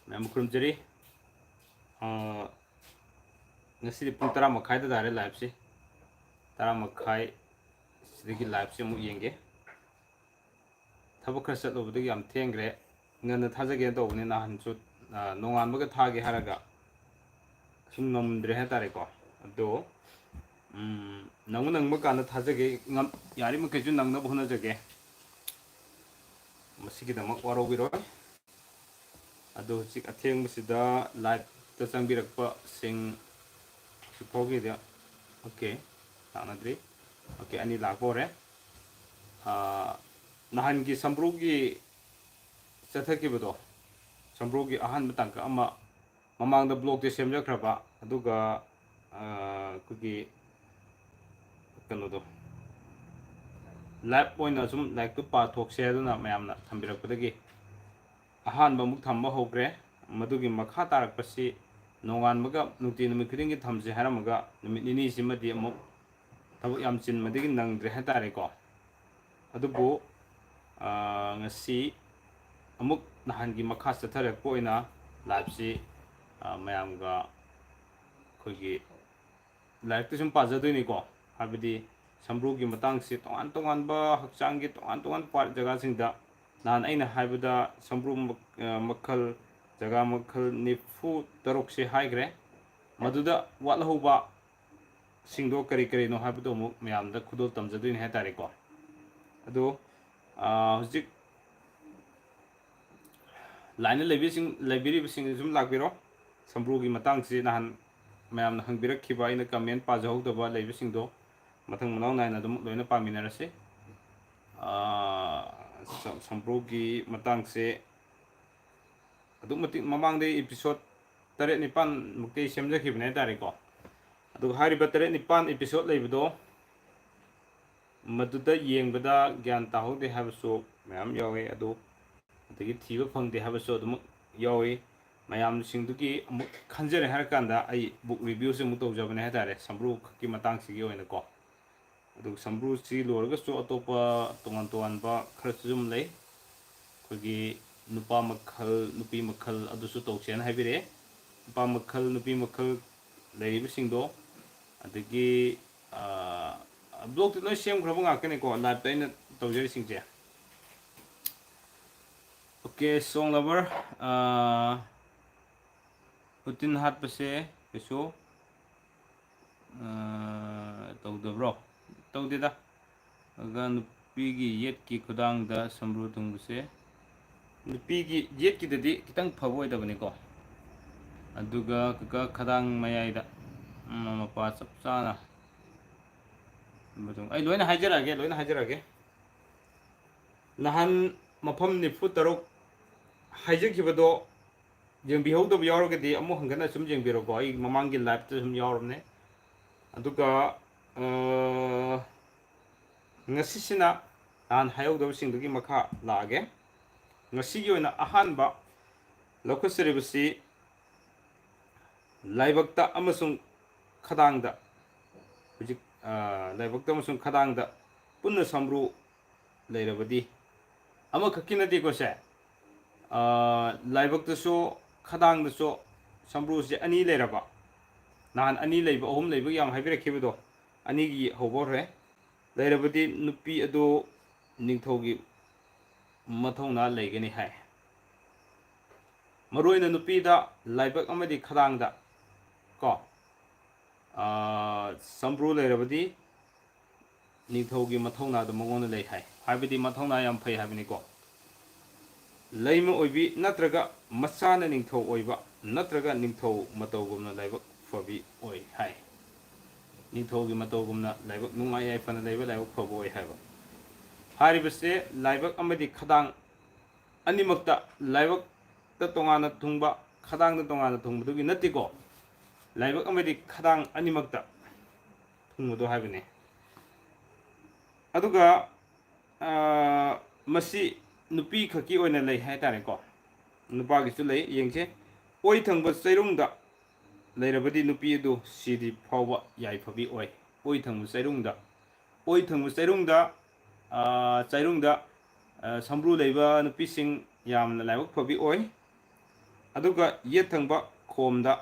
Ma'am Kurumjari, ngasi pung tara makai da dare live si tara makai sedikit live si mu yenge thabo khar sat lobudagi am thengre ngana thajage do ni na han chu nongan baga thage haraga sum namdre ha tare ko do nang nang ma kana thajage ngam yari ma keju nang na bhona jage masigi da mak waro biro ado sik atheng masida live ta changbirak pa sing Supogi dia, oke, tak nadri, oke, ani lapor ya. Nahan ki Sambrugi sethaki bedo, Sambrugi ahan betang ke ama mamang da blog de semja kerapa, aduga kuki kanu do. Lab point asum like tu pa thok share na mayam na thambirak pedagi ahan ba muk thamba hokre madugi makha tarak pasi nongan maga nuti numi khudingi thamse haramaga numi nini simadi amuk tabuk yam chin madigi nangdre hatare ko adubu ngasi amuk nahan gi makha sathare ko ina live si mayam ga khogi live tu sum pajadoi ni ko habidi Sambrugi matang si tongan tongan ba hakchang gi tongan tongan par jaga singda nan aina haibada Sambru makhal jaga makhal nifu taruk se haigre maduda watla hoba singdo kari kari no habdo mu myam da khudol tamjaduin he tare ko ado hujik line library sing zum lagbiro Sambrugi matang si nan myam na hangbirak khiba ina comment pa jahok do ba library singdo mathang manau nai na dum loina paminarase Sambrugi matang se aduk mati mamang de episode tare nipan mukti semja khibne tare ko aduk hari batare nipan episode leibido maduda yengbada gyan taho de habaso mayam yawe adu adagi thiba phangde habaso dum yawe mayam singduki amuk khanjare harakanda ai book review se mu tawjabane ha tare Sambru ki matang sigi oina ko aduk Sambru si lorga so atopa tongan tongan ba kharchum lei kogi nupa makhal nupi makhal adusu tawchen haibire nupa makhal nupi makhal leib singdo adagi blog no sem grabo ngakane ko live taina tawjeri singje okay song lover putin hat pase keso tawdabro tawdida aga nupi yet ki khudang da Sambru tungse nupi gi yet ki dadi kitang phawoi da bani ko aduga ka khadang mayai da mapa chap chana badung ai loina hajarage nahan mafam ni futaruk hajar khibado jeng bihau do yaro ke di amu hangana sum jeng biro ko ai mamang gi live tu sum yaro ne aduga ngasi sina an hayau do sing dugi makha lage ngasi gi oina ahan ba lokusribsi laibakta amasung khadangda hujik laibakta amasung khadangda punna Sambru leirabadi ama khakinadi ko se laibakta so khadangda so Sambru se ani leiraba nan ani leiba ahum leiba yam haibira khibido ani gi hobore leirabadi nupi ado ningthogi mathongna leigani hai maroina nupi da laibak amadi khadangda ko Sambru leirabadi ningthogi mathongna da mangona lei hai haibidi mathongna yam phai habini ko leima oibi natraga masana ningtho oiba natraga ningtho matawgumna laibak fabi oi hai ningthogi matawgumna laibak nungai ai fana leiba laibak fabo oi haiba haribase laibak amadi khadang animakta laibak ta tongana thungba khadang ta tongana thungbudugi natiko laibak amadi khadang animakta thungbudu haibine aduga masi nupi khaki oina lei hai tare ko nupa gi chu lei yengche oi thangba chairungda leirabadi nupi du sidi phawba yai phabi oi thangbu chairungda chairungda Sambru leiba nupi sing yamna laibak phabi oi ꯑꯗꯨꯒ ꯌꯦꯠ ꯊꯪꯕ ꯈꯣꯝꯗ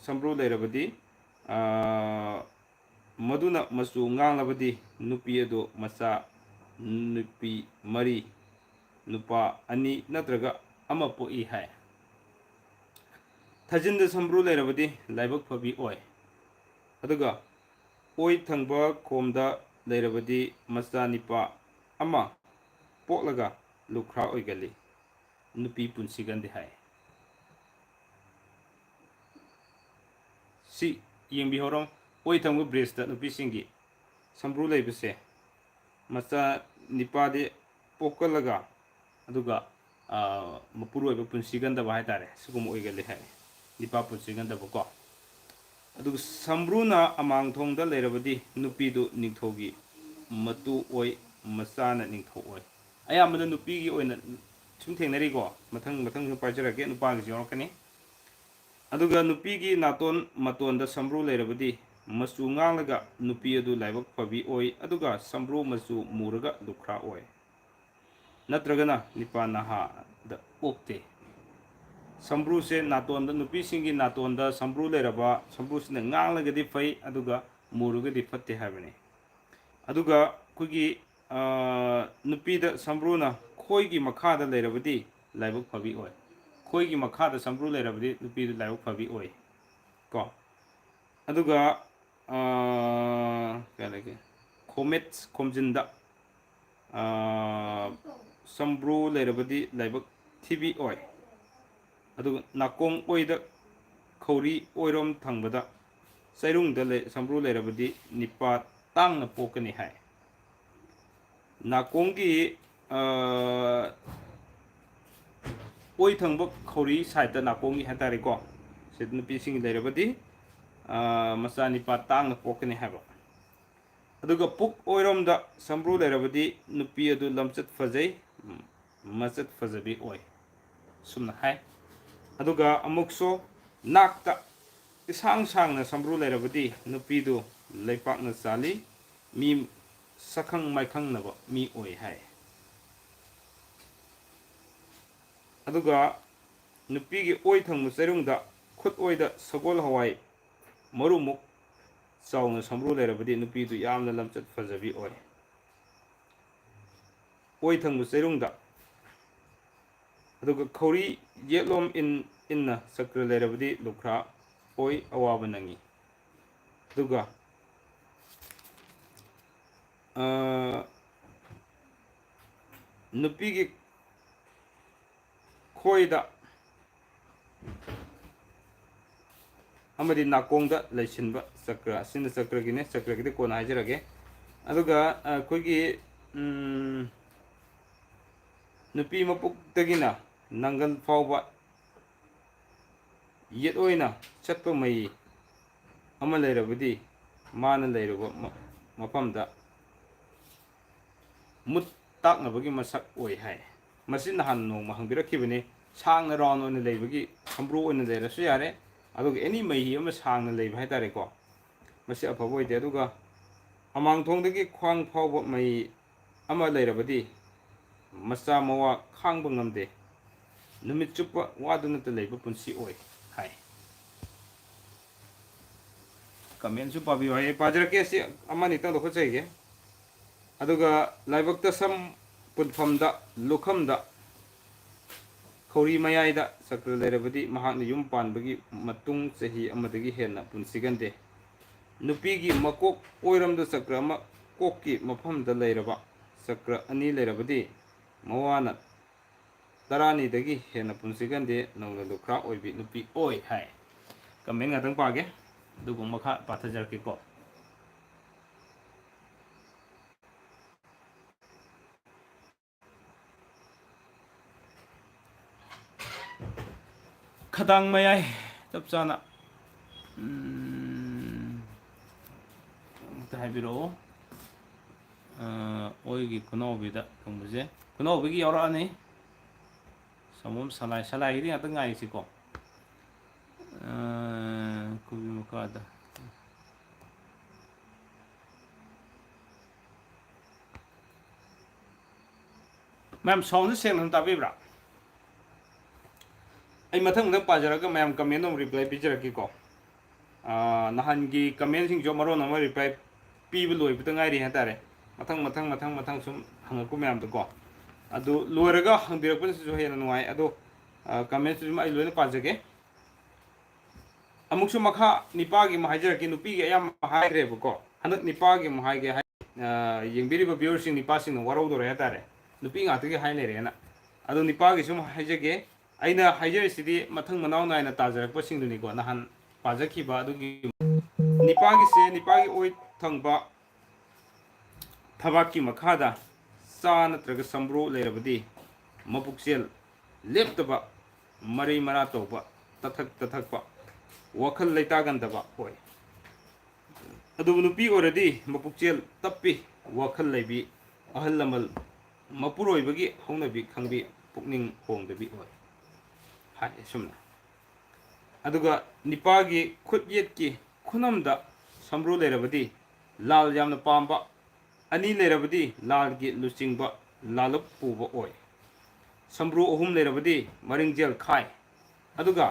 ꯁꯝꯕ꯭ꯔꯨ ꯂꯩꯔꯕꯗꯤ ꯃꯗꯨꯅ ꯃꯆꯨ ꯉꯥꯡꯂꯕꯗꯤ ꯅꯨꯄꯤ ꯑꯗꯨ ꯃꯆꯥ ꯅꯨꯄꯤ 3 ꯅꯨꯄꯥ 2 ꯅꯠꯇ꯭ꯔꯒ ꯑꯃ ꯄꯣꯛꯏ ꯍꯥꯏ ꯊꯥꯖꯤꯟꯗ ꯁꯝꯕ꯭ꯔꯨ ꯂꯩꯔꯕꯗꯤ ꯂꯥꯏꯕꯛ ꯐꯕꯤ ꯑꯣꯏ ꯑꯗꯨꯒ ꯑꯣꯏ ꯊꯪꯕ ꯈꯣꯝꯗ ꯂꯩꯔꯕꯗꯤ ꯃꯆꯥ ꯅꯤꯄꯥ ꯑꯃ ꯄꯣꯛꯂꯒ ꯂꯨꯈ꯭ꯔꯥ ꯑꯣꯏꯒꯜꯂꯤ ꯅꯨꯄꯤ ꯄꯨꯟꯁꯤꯒꯟꯗꯦ ꯍꯥꯏ ꯁꯤ ꯌꯦꯡꯕꯤꯍꯧꯔꯣ ꯑꯣꯏ ꯊꯪꯕ ꯕ꯭ꯔꯤꯖꯇ ꯅꯨꯄꯤꯁꯤꯡꯒꯤ ꯁꯝꯕ꯭ꯔꯨ ꯂꯩꯕꯁꯦ ꯃꯆꯥ ꯅꯤꯄꯥꯗꯤ ꯄꯣꯛꯀꯜꯂꯒ ꯑꯗꯨꯒ ꯃꯄꯨꯔꯣꯏꯕ ꯄꯨꯟꯁꯤꯒꯟꯗꯕ ꯍꯥꯏꯇꯥꯔꯦ ꯁꯤꯒꯨꯝꯕ ꯑꯣꯏꯒꯜꯂꯤ ꯍꯥꯏ ꯅꯤꯄꯥ ꯄꯨꯟꯁꯤꯒꯟꯗꯕꯀꯣ ꯑꯗꯨꯒ ꯁꯝꯕ꯭ꯔꯨꯅ ꯑꯃꯥꯡꯊꯣꯡꯗ ꯂꯩꯔꯕꯗꯤ ꯅꯨꯄꯤꯗꯨ ꯅꯤꯡꯊꯧꯒꯤ ꯃꯇꯨ ꯑꯣꯏ ꯃꯆꯥꯅ ꯅꯤꯡꯊꯧ ꯑꯣꯏ ꯑꯌꯥꯝꯕꯅ ꯅꯨꯄꯤꯒꯤ ꯑꯣꯏꯅ ꯁꯨꯝ ꯊꯦꯡꯅꯔꯤꯀꯣ ꯃꯊꯪ ꯁꯨꯝ ꯄꯥꯏꯖꯔꯛꯀꯦ ꯅꯨꯄꯥꯒꯤꯁꯨ ꯌꯥꯎꯔꯛꯀꯅꯤ ꯑꯗꯨꯒ ꯅꯨꯄꯤꯒꯤ ꯅꯥꯇꯣꯟ ꯃꯇꯣꯟꯗ ꯁꯝꯕ꯭ꯔꯨ ꯂꯩꯔꯕꯗꯤ ꯃꯆꯨ ꯉꯥꯡꯂꯒ ꯅꯨꯄꯤ ꯑꯗꯨ ꯂꯥꯏꯕꯛ ꯐꯕꯤ ꯑꯣꯏ ꯑꯗꯨꯒ ꯁꯝꯕ꯭ꯔꯨ ꯃꯆꯨ ꯃꯨꯔꯒ ꯂꯨꯈ꯭ꯔꯥ ꯑꯣꯏ ꯅꯠꯇ꯭ꯔꯒꯅ ꯅꯤꯄꯥ ꯅꯍꯥꯗ ꯄꯣꯛꯇꯦ ꯁꯝꯕ꯭ꯔꯨꯁꯦ ꯅꯥꯇꯣꯟꯗ ꯅꯨꯄꯤꯁꯤꯡꯒꯤ ꯅꯥꯇꯣꯟꯗ ꯁꯝꯕ꯭ꯔꯨ ꯂꯩꯔꯕ ꯁꯝꯕ꯭ꯔꯨꯁꯤꯅ ꯉꯥꯡꯂꯒꯗꯤ ꯐꯩ ꯑꯗꯨꯒ ꯃꯨꯔꯒꯗꯤ ꯐꯠꯇꯦ ꯍꯥꯏꯕꯅꯤ ꯑꯗꯨꯒ ꯑꯩꯈꯣꯏꯒꯤ ꯅꯨꯄꯤꯗ ꯁꯝꯕ꯭ꯔꯨꯅ ꯈꯣꯏꯒꯤ ꯃꯈꯥꯗ ꯂꯩꯔꯕꯗꯤ ꯂꯥꯏꯕꯛ ꯐꯕꯤ ꯑꯣꯏ ꯈꯣꯏꯒꯤ ꯃꯈꯥꯗ ꯁꯝꯕ꯭ꯔꯨ ꯂꯩꯔꯕꯗꯤ ꯅꯨꯄꯤꯗꯨ ꯂꯥꯏꯕꯛ ꯐꯕꯤ ꯑꯣꯏ ꯀꯣ ꯑꯗꯨꯒ ꯀꯩ ꯂꯩꯒꯦ ꯈꯣꯃꯦꯠ ꯈꯣꯝꯖꯤꯟꯗ ꯁꯝꯕ꯭ꯔꯨ ꯂꯩꯔꯕꯗꯤ ꯂꯥꯏꯕꯛ ꯊꯤꯕꯤ ꯑꯣꯏ ꯑꯗꯨꯒ ꯅꯥꯀꯣꯡ ꯑꯣꯏꯗ ꯈꯧꯔꯤ ꯑꯣꯏꯔꯣꯝ ꯊꯪꯕꯗ ꯆꯩꯔꯨꯡꯗ ꯁꯝꯕ꯭ꯔꯨ ꯂꯩꯔꯕꯗꯤ ꯅꯤꯄꯥ ꯇꯥꯡꯅ ꯄꯣꯛꯀꯅꯤ ꯍꯥꯏ ꯅꯥꯀꯣꯡꯒꯤ ꯑꯣꯏ ꯊꯪꯕ ꯈꯧꯔꯤ ꯁꯥꯏꯗꯇ ꯅꯥꯀꯣꯡꯒꯤ ꯍꯥꯏꯇꯥꯔꯦꯀꯣ ꯁꯤꯗ ꯅꯨꯄꯤꯁꯤꯡ ꯂꯩꯔꯕꯗꯤ ꯃꯆꯥ ꯅꯤꯄꯥ ꯇꯥꯡꯅ ꯄꯣꯛꯀꯅꯤ ꯍꯥꯏꯕ ꯑꯗꯨꯒ ꯄꯨꯛ ꯑꯣꯏꯔꯣꯝꯗ ꯁꯝꯕ꯭ꯔꯨ ꯂꯩꯔꯕꯗꯤ ꯅꯨꯄꯤ ꯑꯗꯨ ꯂꯝꯆꯠ ꯐꯖꯩ ꯃꯆꯠ ꯐꯖꯕꯤ ꯑꯣꯏ ꯁꯨꯝꯅ ꯍꯥꯏ ꯑꯗꯨꯒ ꯑꯃꯨꯛꯁꯨ ꯅꯥꯛꯇ ꯏꯁꯥꯡ ꯁꯥꯡꯅ ꯁꯝꯕ꯭ꯔꯨ ꯂꯩꯔꯕꯗꯤ ꯅꯨꯄꯤꯗꯨ ꯂꯩꯄꯥꯛꯅ ꯆꯥꯜꯂꯤ ꯃꯤ ꯁꯛꯈꯪ ꯃꯥꯏꯈꯪꯅꯕ ꯃꯤ ꯑꯣꯏ ꯍꯥꯏ ꯑꯗꯨꯒ ꯅꯨꯄꯤꯒꯤ ꯑꯣꯏ ꯊꯪꯕ ꯆꯩꯔꯨꯡꯗ ꯈꯨꯠ ꯑꯣꯏꯗ ꯁꯒꯣꯜ ꯍꯋꯥꯏ ꯃꯔꯨꯃꯨꯛ ꯆꯥꯎꯅ ꯁꯝꯕ꯭ꯔꯨ ꯂꯩꯔꯕꯗꯤ ꯅꯨꯄꯤꯗꯨ ꯌꯥꯝꯅ ꯂꯝꯆꯠ ꯐꯖꯕꯤ ꯑꯣꯏ ꯑꯣꯏ ꯊꯪꯕ ꯆꯩꯔꯨꯡꯗ ꯑꯗꯨꯒ ꯈꯧꯔꯤ ꯌꯦꯠꯂꯣꯝ ꯏꯟꯅ ꯆꯀ꯭ꯔ ꯂꯩꯔꯕꯗꯤ ꯂꯨꯈ꯭ꯔꯥ ꯑꯣꯏ ꯑꯋꯥꯕ ꯅꯪꯉꯤ ꯑꯗꯨꯒ ꯅꯨꯄꯤꯒꯤ ꯈꯣꯏꯗ ꯑꯃꯗꯤ ꯅꯥꯀꯣꯡꯗ ꯂꯩꯁꯤꯟꯕ ꯆꯀ꯭ꯔ ꯑꯁꯤꯅ ꯆꯀ꯭ꯔꯒꯤꯅꯦ ꯆꯀ꯭ꯔꯒꯤꯗꯤ ꯀꯣꯟꯅ ꯍꯥꯏꯖꯔꯒꯦ ꯑꯗꯨꯒ ꯑꯩꯈꯣꯏꯒꯤ ꯅꯨꯄꯤ ꯃꯄꯨꯛꯇꯒꯤꯅ ꯅꯪꯒꯜ ꯐꯥꯎꯕ ꯌꯦꯠ ꯑꯣꯏꯅ ꯆꯠꯄ ꯃꯩ ꯑꯃ ꯂꯩꯔꯕꯗꯤ ꯃꯥꯅ ꯂꯩꯔꯨꯕ ꯃꯐꯝꯗ ꯃꯨꯠ ꯇꯥꯛꯅꯕꯒꯤ ꯃꯁꯛ ꯑꯣꯏ ꯍꯥꯏ ꯃꯁꯤ ꯅꯍꯥꯟ ꯅꯣꯡꯃ ꯍꯪꯕꯤꯔꯛꯈꯤꯕꯅꯤ ꯁꯥꯡꯅ ꯔꯥꯎꯟ ꯑꯣꯏꯅ ꯂꯩꯕꯒꯤ ꯁꯝꯕ꯭ꯔꯨ ꯑꯣꯏꯅ ꯂꯩꯔꯁꯨ ꯌꯥꯔꯦ ꯑꯗꯨꯒ ꯑꯦꯅꯤ ꯃꯍꯤ ꯑꯃ ꯁꯥꯡꯅ ꯂꯩꯕ ꯍꯥꯏꯇꯥꯔꯦꯀꯣ ꯃꯁꯤ ꯑꯐꯕ ꯑꯣꯏꯗꯦ ꯑꯗꯨꯒ ꯑꯃꯥꯡꯊꯣꯡꯗꯒꯤ ꯈ꯭ꯋꯥꯡ ꯐꯥꯎꯕ ꯃꯩ ꯑꯃ ꯂꯩꯔꯕꯗꯤ ꯃꯆꯥ ꯃꯋꯥ ꯈꯥꯡꯕ ꯉꯝꯗꯦ ꯅꯨꯃꯤꯠ ꯆꯨꯞꯄ ꯋꯥꯗꯨꯅꯇ ꯂꯩꯕ ꯄꯨꯟꯁꯤ ꯑꯣꯏ ꯍꯥꯏ ꯀꯃꯦꯟꯁꯨ ꯄꯥꯕꯤꯌꯨ ꯍꯥꯏꯌꯦ ꯄꯥꯖꯔꯛꯀꯦ ꯁꯤ ꯑꯃꯅꯤꯇꯪ ꯂꯧꯈꯠꯆꯩꯒꯦ ꯑꯗꯨꯒ ꯂꯥꯏꯕꯛꯇ ꯁꯝ ꯄꯨꯟꯐꯝꯗ ꯂꯨꯈꯝꯗ ꯈꯧꯔꯤ ꯃꯌꯥꯏꯗ ꯆꯀ꯭ꯔ ꯂꯩꯔꯕꯗꯤ ꯃꯍꯥꯛꯅ ꯌꯨꯝ ꯄꯥꯟꯕꯒꯤ ꯃꯇꯨꯡ ꯆꯍꯤ ꯑꯃꯗꯒꯤ ꯍꯦꯟꯅ ꯄꯨꯟꯁꯤꯒꯟꯗꯦ ꯅꯨꯄꯤꯒꯤ ꯃꯀꯣꯛ ꯑꯣꯏꯔꯣꯝꯗ ꯆꯀ꯭ꯔ ꯑꯃ ꯀꯣꯛꯀꯤ ꯃꯐꯝꯗ ꯂꯩꯔꯕ ꯆꯀ꯭ꯔ 2 ꯂꯩꯔꯕꯗꯤ ꯃꯋꯥꯅ 12 ꯍꯦꯟꯅ ꯄꯨꯟꯁꯤꯒꯟꯗꯦ ꯅꯧꯅ ꯂꯨꯈ꯭ꯔꯥ ꯑꯣꯏꯕꯤ ꯅꯨꯄꯤ ꯑꯣꯏ ꯍꯥꯏ ꯀꯃꯦꯟ ꯉꯥꯛꯇꯪ ꯄꯥꯒꯦ ꯑꯗꯨꯒ ꯃꯈꯥ ꯄꯥꯊꯖꯔꯛꯀꯦꯀꯣ ꯈꯗꯥꯡ ꯃꯌꯥꯏ ꯆꯞ ꯆꯥꯅ ꯑꯝꯇ ꯍꯥꯏꯕꯤꯔꯛꯑꯣ ꯑꯣꯏꯒꯤ ꯈꯨꯅꯥꯎꯕꯤꯗ ꯊꯨꯡꯕꯁꯦ ꯈꯨꯅꯥꯎꯕꯤꯒꯤ ꯌꯥꯎꯔꯛꯑꯅꯤ ꯁꯪꯒꯣꯝ ꯁꯂꯥꯏꯒꯤꯗꯤ ꯉꯥꯛꯇꯪ ꯉꯥꯏꯁꯤꯀꯣ ꯈꯨꯕꯤ ꯃꯈꯥꯗ ꯃꯌꯥꯝ ꯁꯥꯎꯟꯁꯦ ꯁꯦꯡꯅ ꯇꯥꯕꯤꯕ꯭ꯔꯥ ꯑꯩ ꯃꯊꯪ ꯄꯥꯖꯔꯒ ꯃꯌꯥꯝ ꯀꯃꯦꯟ ꯑꯃ ꯔꯤꯄ꯭ꯂꯥꯏ ꯄꯤꯖꯔꯛꯀꯦꯀꯣ ꯅꯍꯥꯟꯒꯤ ꯀꯃꯦꯟꯁꯤꯡꯁꯨ ꯃꯔꯣꯟ ꯑꯃ ꯔꯤꯄ꯭ꯂꯥꯏ ꯄꯤꯕ ꯂꯣꯏꯕꯗ ꯉꯥꯏꯔꯤ ꯍꯥꯏꯇꯥꯔꯦ ꯃꯊꯪ ꯁꯨꯝ ꯍꯪꯉꯛꯄ ꯃꯌꯥꯝꯗꯣꯀꯣ ꯑꯗꯨ ꯂꯣꯏꯔꯒ ꯍꯪꯕꯤꯔꯛꯄꯅꯁꯨ ꯍꯦꯟꯅ ꯅꯨꯡꯉꯥꯏ ꯑꯗꯣ ꯀꯃꯦꯟꯁꯨ ꯑꯩ ꯂꯣꯏꯅ ꯄꯥꯖꯒꯦ ꯑꯃꯨꯛꯁꯨ ꯃꯈꯥ ꯅꯤꯄꯥꯒꯤ ꯑꯃ ꯍꯥꯏꯖꯔꯛꯀꯦ ꯅꯨꯄꯤꯒꯤ ꯑꯌꯥꯝꯕ ꯍꯥꯏꯈ꯭ꯔꯦꯕꯀꯣ ꯍꯟꯗꯛ ꯅꯤꯄꯥꯒꯤ ꯑꯃꯨꯛ ꯍꯥꯏꯒꯦ ꯌꯦꯡꯕꯤꯔꯤꯕ ꯚꯤꯌꯨꯔꯁꯤꯡ ꯅꯤꯄꯥꯁꯤꯡꯅ ꯋꯥꯔꯧꯗꯣꯔꯦ ꯍꯥꯏꯇꯥꯔꯦ ꯅꯨꯄꯤ ꯉꯥꯛꯇꯒꯤ ꯍꯥꯏ ꯂꯩꯔꯦꯅ ꯑꯗꯣ ꯅꯤꯄꯥꯒꯤ ꯁꯨꯝ ꯍꯥꯏꯖꯒꯦ ꯑꯩꯅ ꯍꯥꯏꯖꯔꯤꯁꯤꯗꯤ ꯃꯊꯪ ꯃꯅꯥꯎ ꯅꯥꯏꯅ ꯇꯥꯖꯔꯛꯄꯁꯤꯡꯗꯨꯅꯤꯀꯣ ꯅꯍꯥꯟ ꯄꯥꯖꯈꯤꯕ ꯑꯗꯨꯒꯤ ꯅꯤꯄꯥꯒꯤꯁꯦ ꯅꯤꯄꯥꯒꯤ ꯑꯣꯏ ꯊꯪꯕ ꯊꯕꯥꯛꯀꯤ ꯃꯈꯥꯗ ꯆꯥ ꯅꯠꯇ꯭ꯔꯒ ꯁꯝꯕ꯭ꯔꯨ ꯂꯩꯔꯕꯗꯤ ꯃꯕꯨꯛꯆꯦꯜ ꯂꯦꯞꯇꯕ ꯃꯔꯩ ꯃꯔꯥ ꯇꯧꯕ ꯇꯊꯛꯄ ꯋꯥꯈꯜ ꯂꯩꯇꯥꯒꯟꯗꯕ ꯑꯣꯏ ꯑꯗꯨꯕꯨ ꯅꯨꯄꯤ ꯑꯣꯏꯔꯗꯤ ꯃꯄꯨꯛꯆꯦꯜ ꯇꯞꯄꯤ ꯋꯥꯈꯜ ꯂꯩꯕꯤ ꯑꯍꯜ ꯂꯃꯟ ꯃꯄꯨꯔꯣꯏꯕꯒꯤ ꯍꯧꯅꯕꯤ ꯈꯪꯕꯤ ꯄꯨꯛꯅꯤꯡ ꯍꯣꯡꯗꯕꯤ ꯑꯣꯏ ꯍꯥꯏ ꯁꯨꯝꯅ ꯑꯗꯨꯒ ꯅꯤꯄꯥꯒꯤ ꯈꯨꯠ ꯌꯦꯠꯀꯤ ꯈꯨꯅꯝꯗ ꯁꯝꯕ꯭ꯔꯨ ꯂꯩꯔꯕꯗꯤ ꯂꯥꯜ ꯌꯥꯝꯅ ꯄꯥꯝꯕ ꯑꯅꯤ ꯂꯩꯔꯕꯗꯤ ꯂꯥꯜꯒꯤ ꯂꯨꯆꯤꯡꯕ ꯂꯥꯜꯂꯞ ꯄꯨꯕ ꯑꯣꯏ ꯁꯝꯕ꯭ꯔꯨ ꯑꯍꯨꯝ ꯂꯩꯔꯕꯗꯤ ꯃꯔꯤꯡꯖꯦꯜ ꯈꯥꯏ ꯑꯗꯨꯒ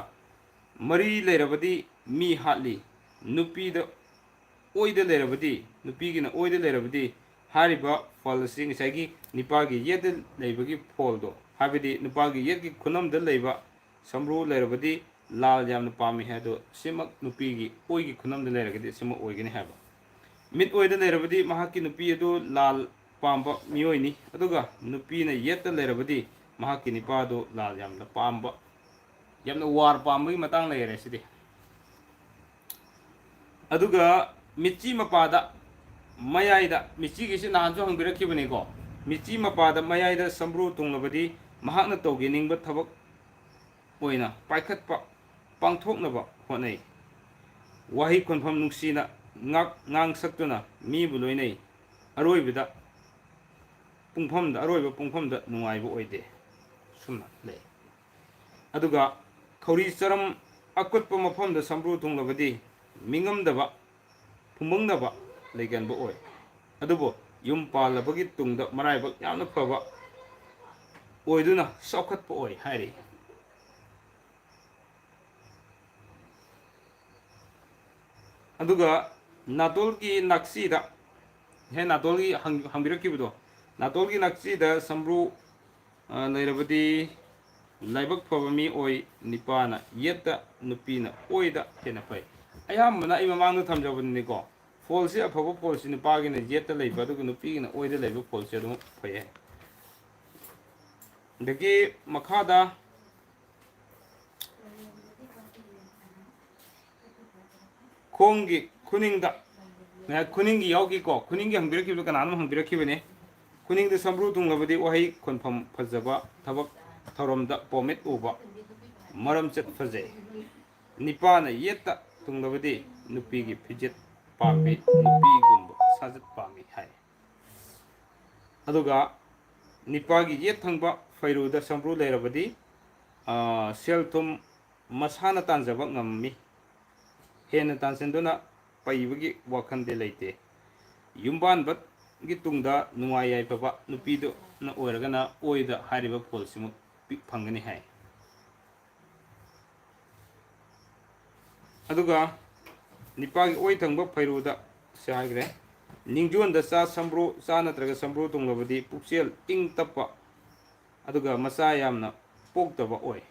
ꯃꯔꯤ ꯂꯩꯔꯕꯗꯤ ꯃꯤ ꯍꯥꯠꯂꯤ ꯅꯨꯄꯤꯗ ꯑꯣꯏꯗ ꯂꯩꯔꯕꯗꯤ ꯅꯨꯄꯤꯒꯤꯅ ꯑꯣꯏꯗ ꯂꯩꯔꯕꯗꯤ ꯍꯥꯏꯔꯤꯕ ꯐꯜ ꯑꯁꯤ ꯉꯁꯥꯏꯒꯤ ꯅꯤꯄꯥꯒꯤ ꯌꯦꯠꯇ ꯂꯩꯕꯒꯤ ꯐꯣꯜꯗꯣ ꯍꯥꯏꯕꯗꯤ ꯅꯨꯄꯥꯒꯤ ꯌꯦꯠꯀꯤ ꯈꯨꯅꯝꯗ ꯂꯩꯕ ꯁꯝꯕ꯭ꯔꯨ ꯂꯩꯔꯕꯗꯤ ꯂꯥꯜ ꯌꯥꯝꯅ ꯄꯥꯝꯃꯤ ꯍꯥꯏꯗꯣ ꯁꯤꯃꯛ ꯅꯨꯄꯤꯒꯤ ꯑꯣꯏꯒꯤ ꯈꯨꯅꯝꯗ ꯂꯩꯔꯒꯗꯤ ꯁꯤꯃꯛ ꯑꯣꯏꯒꯅꯤ ꯍꯥꯏꯕ ꯃꯤꯠ ꯑꯣꯏꯗ ꯂꯩꯔꯕꯗꯤ ꯃꯍꯥꯛꯀꯤ ꯅꯨꯄꯤ ꯑꯗꯨ ꯂꯥꯜ ꯄꯥꯝꯕ ꯃꯤꯑꯣꯏꯅꯤ ꯑꯗꯨꯒ ꯅꯨꯄꯤꯅ ꯌꯦꯠꯇ ꯂꯩꯔꯕꯗꯤ ꯃꯍꯥꯛꯀꯤ ꯅꯤꯄꯥꯗꯨ ꯂꯥꯜ ꯌꯥꯝꯅ ꯄꯥꯝꯕ ꯌꯥꯝꯅ ꯋꯥꯔ ꯄꯥꯝꯕꯒꯤ ꯃꯇꯥꯡ ꯂꯩꯔꯦ ꯁꯤꯗꯤ ꯑꯗꯨꯒ ꯃꯤꯠꯆꯤ ꯃꯄꯥꯗ ꯃꯌꯥꯏꯗ ꯃꯤꯠꯆꯤꯒꯤꯁꯤ ꯅꯍꯥꯟꯁꯨ ꯍꯪꯕꯤꯔꯛꯈꯤꯕꯅꯤꯀꯣ ꯃꯤꯠꯆꯤ ꯃꯄꯥꯗ ꯃꯌꯥꯏꯗ ꯁꯝꯕ꯭ꯔꯨ ꯇꯨꯡꯂꯕꯗꯤ ꯃꯍꯥꯛꯅ ꯇꯧꯒꯦꯅꯤꯡꯕ ꯊꯕꯛ ꯑꯣꯏꯅ ꯄꯥꯏꯈꯠꯄ ꯄꯥꯡꯊꯣꯛꯅꯕ ꯍꯣꯠꯅꯩ ꯋꯥꯍꯩ ꯈꯣꯟꯐꯝ ꯅꯨꯡꯁꯤꯅ ꯉꯥꯡ ꯁꯛꯇꯨꯅ ꯃꯤꯕꯨ ꯂꯣꯏꯅꯩ ꯑꯔꯣꯏꯕ ꯄꯨꯡꯐꯝꯗ ꯅꯨꯡꯉꯥꯏꯕ ꯑꯣꯏꯗꯦ ꯁꯨꯝꯅ ꯂꯩ ꯑꯗꯨꯒ ꯈꯧꯔꯤ ꯆꯔꯝ ꯑꯀꯨꯠꯄ ꯃꯐꯝꯗ ꯁꯝꯕ꯭ꯔꯨ ꯊꯨꯡꯂꯕꯗꯤ ꯃꯤꯉꯝꯗꯕ ꯐꯨꯃꯪꯅꯕ ꯂꯩꯒꯟꯕ ꯑꯣꯏ ꯑꯗꯨꯕꯨ ꯌꯨꯝ ꯄꯥꯜꯂꯕꯒꯤ ꯇꯨꯡꯗ ꯃꯔꯥꯏꯕꯛ ꯌꯥꯝꯅ ꯐꯕ ꯑꯣꯏꯗꯨꯅ ꯆꯥꯎꯈꯠꯄ ꯑꯣꯏ ꯍꯥꯏꯔꯤ ꯑꯗꯨꯒ ꯅꯥꯇꯣꯜꯒꯤ ꯅꯥꯛꯆꯤꯗ ꯅꯥꯇꯣꯜꯒꯤ ꯍꯪꯕꯤꯔꯛꯈꯤꯕꯗꯣ ꯅꯥꯇꯣꯜꯒꯤ ꯅꯥꯛꯆꯤꯗ ꯁꯝꯕ꯭ꯔꯨ ꯂꯩꯔꯕꯗꯤ ꯂꯥꯏꯕꯛ ꯐꯕ ꯃꯤ ꯑꯣꯏ ꯅꯤꯄꯥꯅ ꯌꯦꯠꯇ ꯅꯨꯄꯤꯅ ꯑꯣꯏꯗ ꯍꯦꯟꯅ ꯐꯩ ꯑꯌꯥꯝꯕꯅ ꯑꯩ ꯃꯃꯥꯡꯗ ꯊꯝꯖꯕꯅꯤꯀꯣ ꯐꯣꯜꯁꯤ ꯑꯐꯕ ꯐꯣꯜꯁꯤ ꯅꯨꯄꯥꯒꯤꯅ ꯌꯦꯠꯇ ꯂꯩꯕ ꯑꯗꯨꯒ ꯅꯨꯄꯤꯒꯤꯅ ꯑꯣꯏꯗ ꯂꯩꯕ ꯐꯣꯜꯁꯤ ꯑꯗꯨꯝ ꯐꯩ ꯑꯗꯒꯤ ꯃꯈꯥꯗ ꯈꯣꯡꯒꯤ ꯈꯨꯅꯤꯡꯒꯤ ꯌꯥꯎꯈꯤꯀꯣ ꯈꯨꯅꯤꯡꯒꯤ ꯍꯪꯕꯤꯔꯛꯈꯤꯕꯗꯣ ꯀꯅꯥꯅꯣ ꯍꯪꯕꯤꯔꯛꯈꯤꯕꯅꯤ ꯈꯨꯅꯤꯡꯗ ꯁꯝꯕ꯭ꯔꯨ ꯊꯨꯡꯂꯕꯗꯤ ꯋꯥꯍꯩ ꯈꯣꯟꯐꯝ ꯐꯖꯕ ꯊꯕꯛ ꯊꯧꯔꯝꯗ ꯄꯣꯃꯤꯠ ꯎꯕ ꯃꯔꯝꯆꯠ ꯐꯖꯩ ꯅꯤꯄꯥꯅ ꯌꯦꯠꯇ ꯊꯨꯡꯂꯕꯗꯤ ꯅꯨꯄꯤꯒꯤ ꯐꯤꯖꯦꯠ ꯄꯥꯝꯕꯤ ꯅꯨꯄꯤꯒꯨꯝꯕ ꯁꯥꯖꯠ ꯄꯥꯝꯃꯤ ꯍꯥꯏ ꯑꯗꯨꯒ ꯅꯤꯄꯥꯒꯤ ꯌꯦꯠ ꯊꯪꯕ ꯐꯩꯔꯨꯗ ꯁꯝꯕ꯭ꯔꯨ ꯂꯩꯔꯕꯗꯤ ꯁꯦꯜ ꯊꯨꯝ ꯃꯁꯥꯅ ꯇꯥꯟꯖꯕ ꯉꯝꯃꯤ ꯍꯦꯟꯅ ꯇꯥꯟꯁꯤꯟꯗꯨꯅ ꯄꯩꯕꯒꯤ ꯋꯥꯈꯟꯗꯤ ꯂꯩꯇꯦ ꯌꯨꯝꯕꯥꯟꯕꯒꯤ ꯇꯨꯡꯗ ꯅꯨꯡꯉꯥꯏ ꯌꯥꯏꯐꯕ ꯅꯨꯄꯤꯗꯨꯅ ꯑꯣꯏꯔꯒꯅ ꯑꯣꯏꯗ ꯍꯥꯏꯔꯤꯕ ꯐꯣꯜꯁꯤꯃꯨꯛ ꯐꯪꯒꯅꯤ ꯍꯥꯏ ꯑꯗꯨꯒ ꯅꯤꯄꯥꯒꯤ ꯑꯣꯏ ꯊꯪꯕ ꯐꯩꯔꯨꯗ ꯍꯥꯏꯈ꯭ꯔꯦ ꯅꯤꯡꯖꯣꯟꯗ ꯆꯥ ꯅꯠꯇ꯭ꯔꯒ ꯁꯝꯕ꯭ꯔꯨ ꯇꯨꯡꯂꯕꯗꯤ ꯄꯨꯛꯆꯦꯜ ꯏꯪ ꯇꯞꯄ ꯑꯗꯨꯒ ꯃꯆꯥ ꯌꯥꯝꯅ ꯄꯣꯛꯇꯕ ꯑꯣꯏ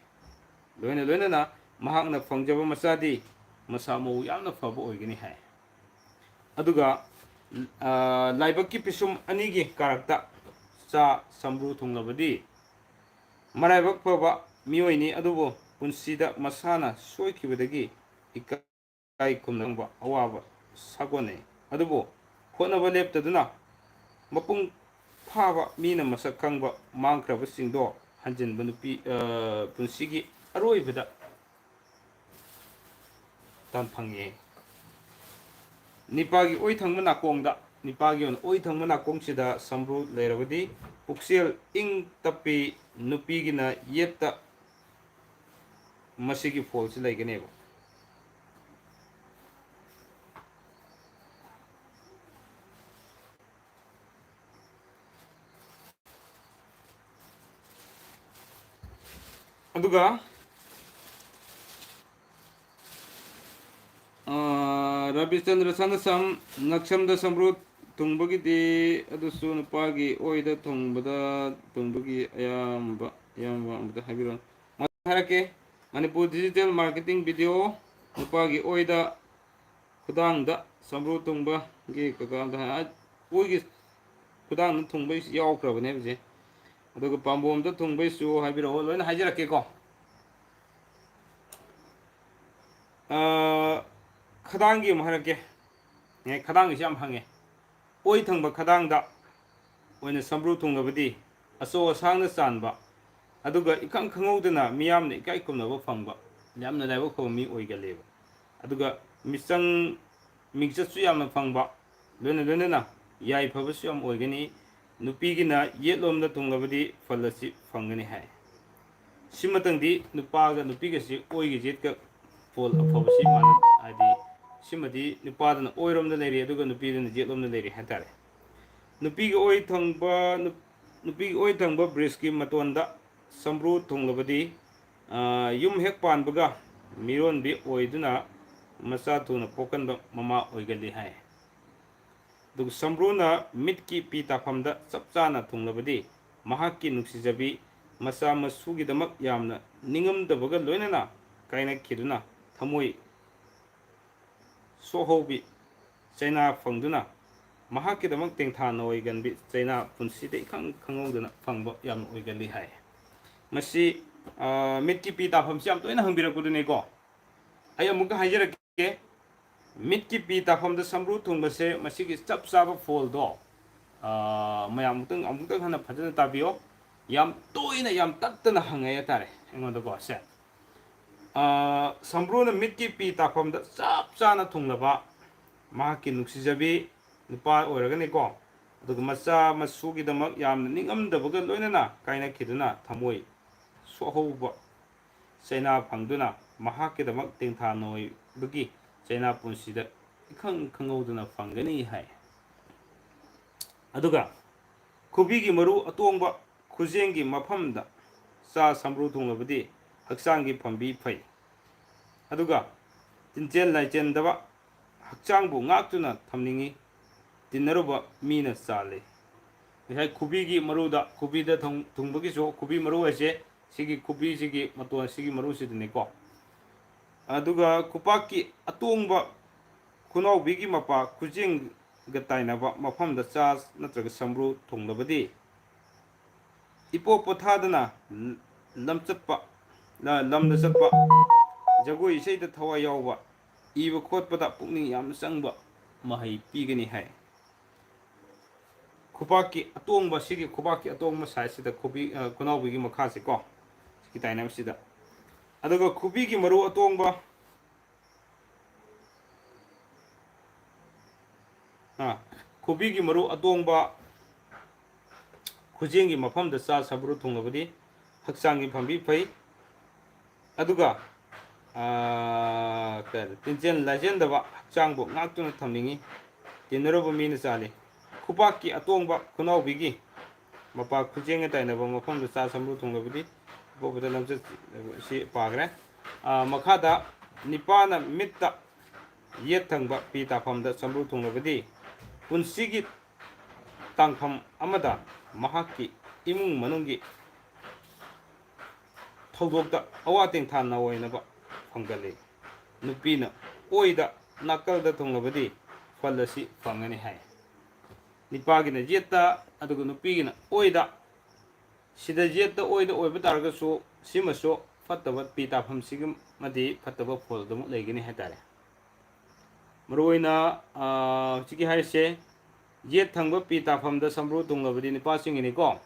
ꯂꯣꯏꯅꯅ ꯃꯍꯥꯛꯅ ꯐꯪꯖꯕ ꯃꯆꯥꯗꯤ ꯃꯁꯥ ꯃꯎ ꯌꯥꯝꯅ ꯐꯕ ꯑꯣꯏꯒꯅꯤ ꯍꯥꯏ ꯑꯗꯨꯒ ꯂꯥꯏꯕꯛꯀꯤ ꯄꯤꯁꯨꯝ ꯑꯅꯤꯒꯤ ꯀꯥꯔꯛꯇ ꯁꯝꯕ꯭ꯔꯨ ꯊꯨꯡꯂꯕꯗꯤ ꯃꯔꯥꯏꯕꯛ ꯐꯕ ꯃꯤꯑꯣꯏꯅꯤ ꯑꯗꯨꯕꯨ ꯄꯨꯟꯁꯤꯗ ꯃꯁꯥꯅ ꯁꯣꯏꯈꯤꯕꯗꯒꯤ ꯏꯀꯥꯏ ꯈꯨꯝꯅꯕ ꯑꯋꯥꯕ ꯁꯥꯒꯣꯟꯅꯩ ꯑꯗꯨꯕꯨ ꯍꯣꯠꯅꯕ ꯂꯦꯞꯇꯗꯨꯅ ꯃꯄꯨꯡ ꯐꯥꯕ ꯃꯤꯅ ꯃꯁꯛ ꯈꯪꯕ ꯃꯥꯡꯈ꯭ꯔꯕꯁꯤꯡꯗꯣ ꯍꯟꯖꯤꯟꯕ ꯄꯨꯟꯁꯤꯒꯤ ꯑꯔꯣꯏꯕꯗ ꯐꯪꯉꯦ ꯅꯤꯄꯥꯒꯤ ꯑꯣꯏ ꯊꯪꯕ ꯅꯥꯀꯣꯡꯗ ꯅꯤꯄꯥꯒꯤ ꯑꯣꯏꯅ ꯑꯣꯏ ꯊꯪꯕ ꯅꯥꯀꯣꯡꯁꯤꯗ ꯁꯝꯕ꯭ꯔꯨ ꯂꯩꯔꯕꯗꯤ ꯄꯨꯛꯆꯦꯜ ꯏꯪ ꯇꯞꯄꯤ ꯅꯨꯄꯤꯒꯤꯅ ꯌꯦꯠꯇ ꯃꯁꯤꯒꯤ ꯐꯣꯜꯁꯤ ꯂꯩꯒꯅꯦꯕ ꯑꯗꯨꯒ Ravichandra Sanasam Naksamda Sambrut Tungbagi Adusu Nupagi Oida Tungbagi Ayamba Habiron Maharake Manipur Digital Marketing Video Nupagi Oida Kudangda Sambru Tungba Gi Kaganda Uigi Kudang Tungba Yaukra Nevi ꯑꯗꯨꯒ ꯄꯥꯝꯕꯣꯝꯗ ꯊꯨꯡꯕꯩꯁꯨ ꯍꯥꯏꯕꯤꯔꯛꯑꯣ ꯂꯣꯏꯅ ꯍꯥꯏꯖꯔꯛꯀꯦꯀꯣ ꯈꯗꯥꯡꯒꯤ ꯑꯃꯨꯛ ꯍꯥꯏꯔꯛꯀꯦ ꯈꯗꯥꯡꯒꯤꯁꯤ ꯌꯥꯝ ꯍꯪꯉꯦ ꯑꯣꯏ ꯊꯪꯕ ꯈꯗꯥꯡꯗ ꯑꯣꯏꯅ ꯁꯝꯕ꯭ꯔꯨ ꯊꯨꯡꯂꯕꯗꯤ ꯑꯆꯧ ꯑꯁꯥꯡꯅ ꯆꯥꯟꯕ ꯑꯗꯨꯒ ꯏꯈꯪ ꯈꯪꯍꯧꯗꯅ ꯃꯤꯌꯥꯝꯅ ꯏꯀꯥꯏ ꯈꯨꯝꯅꯕ ꯐꯪꯕ ꯌꯥꯝꯅ ꯂꯥꯏꯕꯛ ꯐꯕ ꯃꯤ ꯑꯣꯏꯒꯜꯂꯦꯕ ꯑꯗꯨꯒ ꯃꯤꯆꯪ ꯃꯤꯡꯆꯠꯁꯨ ꯌꯥꯝꯅ ꯐꯪꯕ ꯂꯣꯏꯅꯅ ꯌꯥꯏꯐꯕꯁꯨ ꯌꯥꯝ ꯑꯣꯏꯒꯅꯤ ꯅꯨꯄꯤꯒꯤꯅ ꯌꯦꯠꯂꯣꯝꯗ ꯊꯨꯡꯂꯕꯗꯤ ꯐꯜ ꯑꯁꯤ ꯐꯪꯒꯅꯤ ꯍꯥꯏ ꯁꯤꯃꯇꯪꯗꯤ ꯅꯨꯄꯥꯒ ꯅꯨꯄꯤꯒꯁꯤ ꯑꯣꯏꯒꯤ ꯌꯦꯠꯀ ꯐꯣꯜ ꯑꯐꯕꯁꯤ ꯃꯥꯟꯅ ꯍꯥꯏꯗꯤ ꯁꯤꯃꯗꯤ ꯅꯨꯄꯥꯗꯨꯅ ꯑꯣꯏꯔꯣꯝꯗ ꯂꯩꯔꯤ ꯑꯗꯨꯒ ꯅꯨꯄꯤꯗꯨꯅ ꯌꯦꯠꯂꯣꯝꯗ ꯂꯩꯔꯤ ꯍꯥꯏꯇꯥꯔꯦ ꯅꯨꯄꯤꯒꯤ ꯑꯣꯏ ꯊꯪꯕ ꯕ꯭ꯔꯤꯖꯀꯤ ꯃꯇꯣꯟꯗ ꯁꯝꯕ꯭ꯔꯨ ꯊꯨꯡꯂꯕꯗꯤ ꯌꯨꯝ ꯍꯦꯛ ꯄꯥꯟꯕꯒ ꯃꯤꯔꯣꯟꯕꯤ ꯑꯣꯏꯗꯨꯅ ꯃꯆꯥ ꯊꯨꯅ ꯄꯣꯛꯀꯟꯕ ꯃꯃꯥ ꯑꯣꯏꯒꯜꯂꯤ ꯍꯥꯏ ꯑꯗꯨꯒ ꯁꯝꯕ꯭ꯔꯨꯅ ꯃꯤꯠꯀꯤ ꯄꯤ ꯇꯥꯐꯝꯗ ꯆꯞ ꯆꯥꯅ ꯊꯨꯡꯂꯕꯗꯤ ꯃꯍꯥꯛꯀꯤ ꯅꯨꯡꯁꯤꯖꯕꯤ ꯃꯆꯥ ꯃꯁꯨꯒꯤꯗꯃꯛ ꯌꯥꯝꯅ ꯅꯤꯡꯉꯝꯗꯕꯒ ꯂꯣꯏꯅꯅ ꯀꯥꯏꯅꯈꯤꯗꯨꯅ ꯊꯃꯣꯏ ꯁꯣꯛꯍꯧꯕꯤ ꯆꯩꯅꯥ ꯐꯪꯗꯨꯅ ꯃꯍꯥꯛꯀꯤꯗꯃꯛ ꯇꯦꯡꯊꯥꯅ ꯑꯣꯏꯒꯟꯕꯤ ꯆꯩꯅꯥ ꯄꯨꯟꯁꯤꯗ ꯏꯈꯪ ꯈꯪꯍꯧꯗꯅ ꯐꯪꯕ ꯌꯥꯝꯅ ꯑꯣꯏꯒꯜꯂꯤ ꯍꯥꯏ ꯃꯁꯤ ꯃꯤꯠꯀꯤ ꯄꯤ ꯇꯥꯐꯝꯁꯤ ꯌꯥꯝ ꯇꯣꯏꯅ ꯍꯪꯕꯤꯔꯛꯄꯗꯨꯅꯦꯀꯣ ꯑꯩ ꯑꯃꯨꯛꯀ ꯍꯥꯏꯖꯔꯛꯀꯦ ꯃꯤꯠꯀꯤ ꯄꯤ ꯇꯥꯐꯝꯗ ꯁꯝꯕ꯭ꯔꯨ ꯊꯨꯡꯕꯁꯦ ꯃꯁꯤꯒꯤ ꯆꯞ ꯆꯥꯕ ꯐꯣꯜꯗꯣ ꯃꯌꯥꯝ ꯑꯃꯨꯛꯇꯪ ꯍꯟꯅ ꯐꯖꯅ ꯇꯥꯕꯤꯌꯣ ꯌꯥꯝ ꯇꯣꯏꯅ ꯌꯥꯝ ꯇꯠꯇꯅ ꯍꯪꯉꯦ ꯍꯥꯏꯇꯥꯔꯦ ꯑꯩꯉꯣꯟꯗꯀꯣ ꯁꯦ ꯁꯝꯕ꯭ꯔꯨꯅ ꯃꯤꯠꯀꯤ ꯄꯤ ꯇꯥꯐꯝꯗ ꯆꯞ ꯆꯥꯅ ꯊꯨꯡꯂꯕ ꯃꯍꯥꯛꯀꯤ ꯅꯨꯡꯁꯤꯖꯕꯤ ꯅꯨꯄꯥ ꯑꯣꯏꯔꯒꯅꯤꯀꯣ ꯑꯗꯨꯒ ꯃꯆꯥ ꯃꯁꯨꯒꯤꯗꯃꯛ ꯌꯥꯝꯅ ꯅꯤꯡꯉꯝꯗꯕꯒ ꯂꯣꯏꯅꯅ ꯀꯥꯏꯅꯈꯤꯗꯨꯅ ꯊꯃꯣꯏ ꯁꯣꯛꯍꯧꯕ ꯆꯩꯅꯥ ꯐꯪꯗꯨꯅ ꯃꯍꯥꯛꯀꯤꯗꯃꯛ ꯇꯦꯡꯊꯥꯅ ꯑꯣꯏꯕꯒꯤ ꯆꯩꯅꯥ ꯄꯨꯟꯁꯤꯗ 이칸 ꯈꯪꯍꯧꯗꯅ ꯐꯪꯒꯅꯤ ꯍꯥꯏ ꯑꯗꯨꯒ ꯈꯨꯕꯤꯒꯤ ꯃꯔꯨ ꯑꯇꯣꯡꯕ ꯈꯨꯖꯦꯡꯒꯤ ꯃꯐꯝꯗ ꯆꯥ ꯁꯝꯕ꯭ꯔꯨ ꯊꯨꯡꯂꯕꯗꯤ ꯍꯛꯆꯥꯡꯒꯤ ꯐꯝꯕꯤ ꯐꯩ ꯑꯗꯨꯒ ꯇꯤꯟꯆꯦꯜ ꯂꯥꯏꯆꯦꯟꯗꯕ ꯍꯛꯆꯥꯡꯕꯨ ꯉꯥꯛꯇꯨꯅ ꯊꯝꯅꯤꯡꯉꯤ ꯇꯤꯟꯅꯔꯨꯕ ꯃꯤꯅ ꯆꯥꯜꯂꯤ ꯉꯁꯥꯏ ꯈꯨꯕꯤꯒꯤ ꯃꯔꯨꯗ ꯈꯨꯕꯤꯗ ꯊꯨꯡꯕꯒꯤꯁꯨ ꯈꯨꯕꯤ ꯃꯔꯨ ꯍꯥꯏꯁꯦ ꯁꯤꯒꯤ ꯈꯨꯕꯤꯁꯤꯒꯤ ꯃꯇꯣꯟ ꯁꯤꯒꯤ ꯃꯔꯨꯁꯤꯗꯅꯤꯀꯣ ꯑꯗꯨꯒ ꯈꯨꯄꯥꯛꯀꯤ ꯑꯇꯣꯡꯕ ꯈꯨꯅꯥꯎꯕꯤꯒꯤ ꯃꯄꯥ ꯈꯨꯖꯦꯡꯒ ꯇꯥꯏꯅꯕ ꯃꯐꯝꯗ ꯆꯥ ꯅꯠꯇ꯭ꯔꯒ ꯁꯝꯕ꯭ꯔꯨ ꯊꯨꯡꯂꯕꯗꯤ ꯏꯄꯣ ꯄꯣꯊꯥꯗꯅ ꯂꯝꯗ ꯆꯠꯄ ꯖꯒꯣꯏ ꯏꯁꯩꯗ ꯊꯋꯥꯏ ꯌꯥꯎꯕ ꯏꯕ ꯈꯣꯠꯄꯗ ꯄꯨꯛꯅꯤꯡ ꯌꯥꯝꯅ ꯆꯪꯕ ꯃꯍꯩ ꯄꯤꯒꯅꯤ ꯍꯥꯏ ꯈꯨꯄꯥꯛꯀꯤ ꯑꯇꯣꯡꯕ ꯁꯤꯒꯤ ꯈꯨꯄꯥꯛꯀꯤ ꯑꯇꯣꯡꯕ ꯁꯥꯏꯖꯁꯤꯗ ꯈꯨꯅꯥꯎꯕꯤꯒꯤ ꯃꯈꯥꯁꯤꯀꯣ ꯁꯤꯒꯤ ꯇꯥꯏꯅꯕꯁꯤꯗ ꯑꯗꯨꯒ ꯈꯨꯕꯤꯒꯤ ꯃꯔꯨ ꯑꯇꯣꯡꯕ ꯈꯨꯕꯤꯒꯤ ꯃꯔꯨ ꯑꯇꯣꯡꯕ ꯈꯨꯖꯦꯡꯒꯤ ꯃꯐꯝꯗ ꯆꯥ ꯁꯝꯕ꯭ꯔꯨ ꯊꯨꯡꯂꯕꯗꯤ ꯍꯛꯆꯥꯡꯒꯤ ꯐꯝꯕꯤ ꯐꯩ ꯑꯗꯨꯒ ꯇꯤꯟꯆꯦꯜ ꯂꯥꯏꯆꯦꯟꯗꯕ ꯍꯛꯆꯥꯡꯕꯨ ꯉꯥꯛꯇꯨꯅ ꯊꯝꯅꯤꯡꯉꯤ ꯇꯤꯟꯅꯔꯨꯕ ꯃꯤꯅ ꯆꯥꯜꯂꯤ ꯈꯨꯄꯥꯛꯀꯤ ꯑꯇꯣꯡꯕ ꯈꯨꯅꯥꯎꯕꯤꯒꯤ ꯃꯄꯥ ꯈꯨꯖꯦꯡꯒ ꯇꯥꯏꯅꯕ ꯃꯐꯝꯗ ꯆꯥ ꯁꯝꯕ꯭ꯔꯨ ꯊꯨꯡꯂꯕꯗꯤ ꯄꯣꯛꯄꯗ ꯂꯝꯆꯠ ꯁꯤ ꯄꯥꯈ꯭ꯔꯦ ꯃꯈꯥꯗ ꯅꯤꯄꯥꯅ ꯃꯤꯠꯇ ꯌꯦꯠ ꯊꯪꯕ ꯄꯤ ꯇꯥꯐꯝꯗ ꯁꯝꯕ꯭ꯔꯨ ꯊꯨꯡꯂꯕꯗꯤ ꯄꯨꯟꯁꯤꯒꯤ ꯇꯥꯡꯐꯝ ꯑꯃꯗ ꯃꯍꯥꯛꯀꯤ ꯏꯃꯨꯡ ꯃꯅꯨꯡꯒꯤ ꯊꯧꯗꯣꯛꯇ ꯑꯋꯥ ꯇꯦꯡꯊꯥꯅ ꯑꯣꯏꯅꯕ ꯐꯪꯒꯜꯂꯤ ꯅꯨꯄꯤꯅ ꯑꯣꯏꯗ ꯅꯥꯀꯜꯗ ꯊꯨꯡꯂꯕꯗꯤ ꯐꯜ ꯑꯁꯤ ꯐꯪꯒꯅꯤ ꯍꯥꯏ ꯅꯨꯄꯥꯒꯤꯅ ꯌꯦꯠꯇ ꯑꯗꯨꯒ ꯅꯨꯄꯤꯒꯤꯅ ꯑꯣꯏꯗ ꯁꯤꯗ ꯌꯦꯠꯇ ꯑꯣꯏꯗ ꯑꯣꯏꯕ ꯇꯥꯔꯒꯁꯨ ꯁꯤꯃꯁꯨ ꯐꯠꯇꯕ ꯄꯤ ꯇꯥꯐꯝꯁꯤꯒꯃꯗꯤ ꯐꯠꯇꯕ ꯐꯣꯜꯗꯨꯃꯛ ꯂꯩꯒꯅꯤ ꯍꯥꯏꯇꯥꯔꯦ ꯃꯔꯨꯑꯣꯏꯅ ꯍꯧꯖꯤꯛꯀꯤ ꯍꯥꯏꯔꯤꯁꯦ ꯌꯦꯠ ꯊꯪꯕ ꯄꯤ ꯇꯥꯐꯝꯗ ꯁꯝꯕ꯭ꯔꯨ ꯊꯨꯡꯂꯕꯗꯤ ꯅꯨꯄꯥꯁꯤꯡꯒꯤꯅꯤꯀꯣ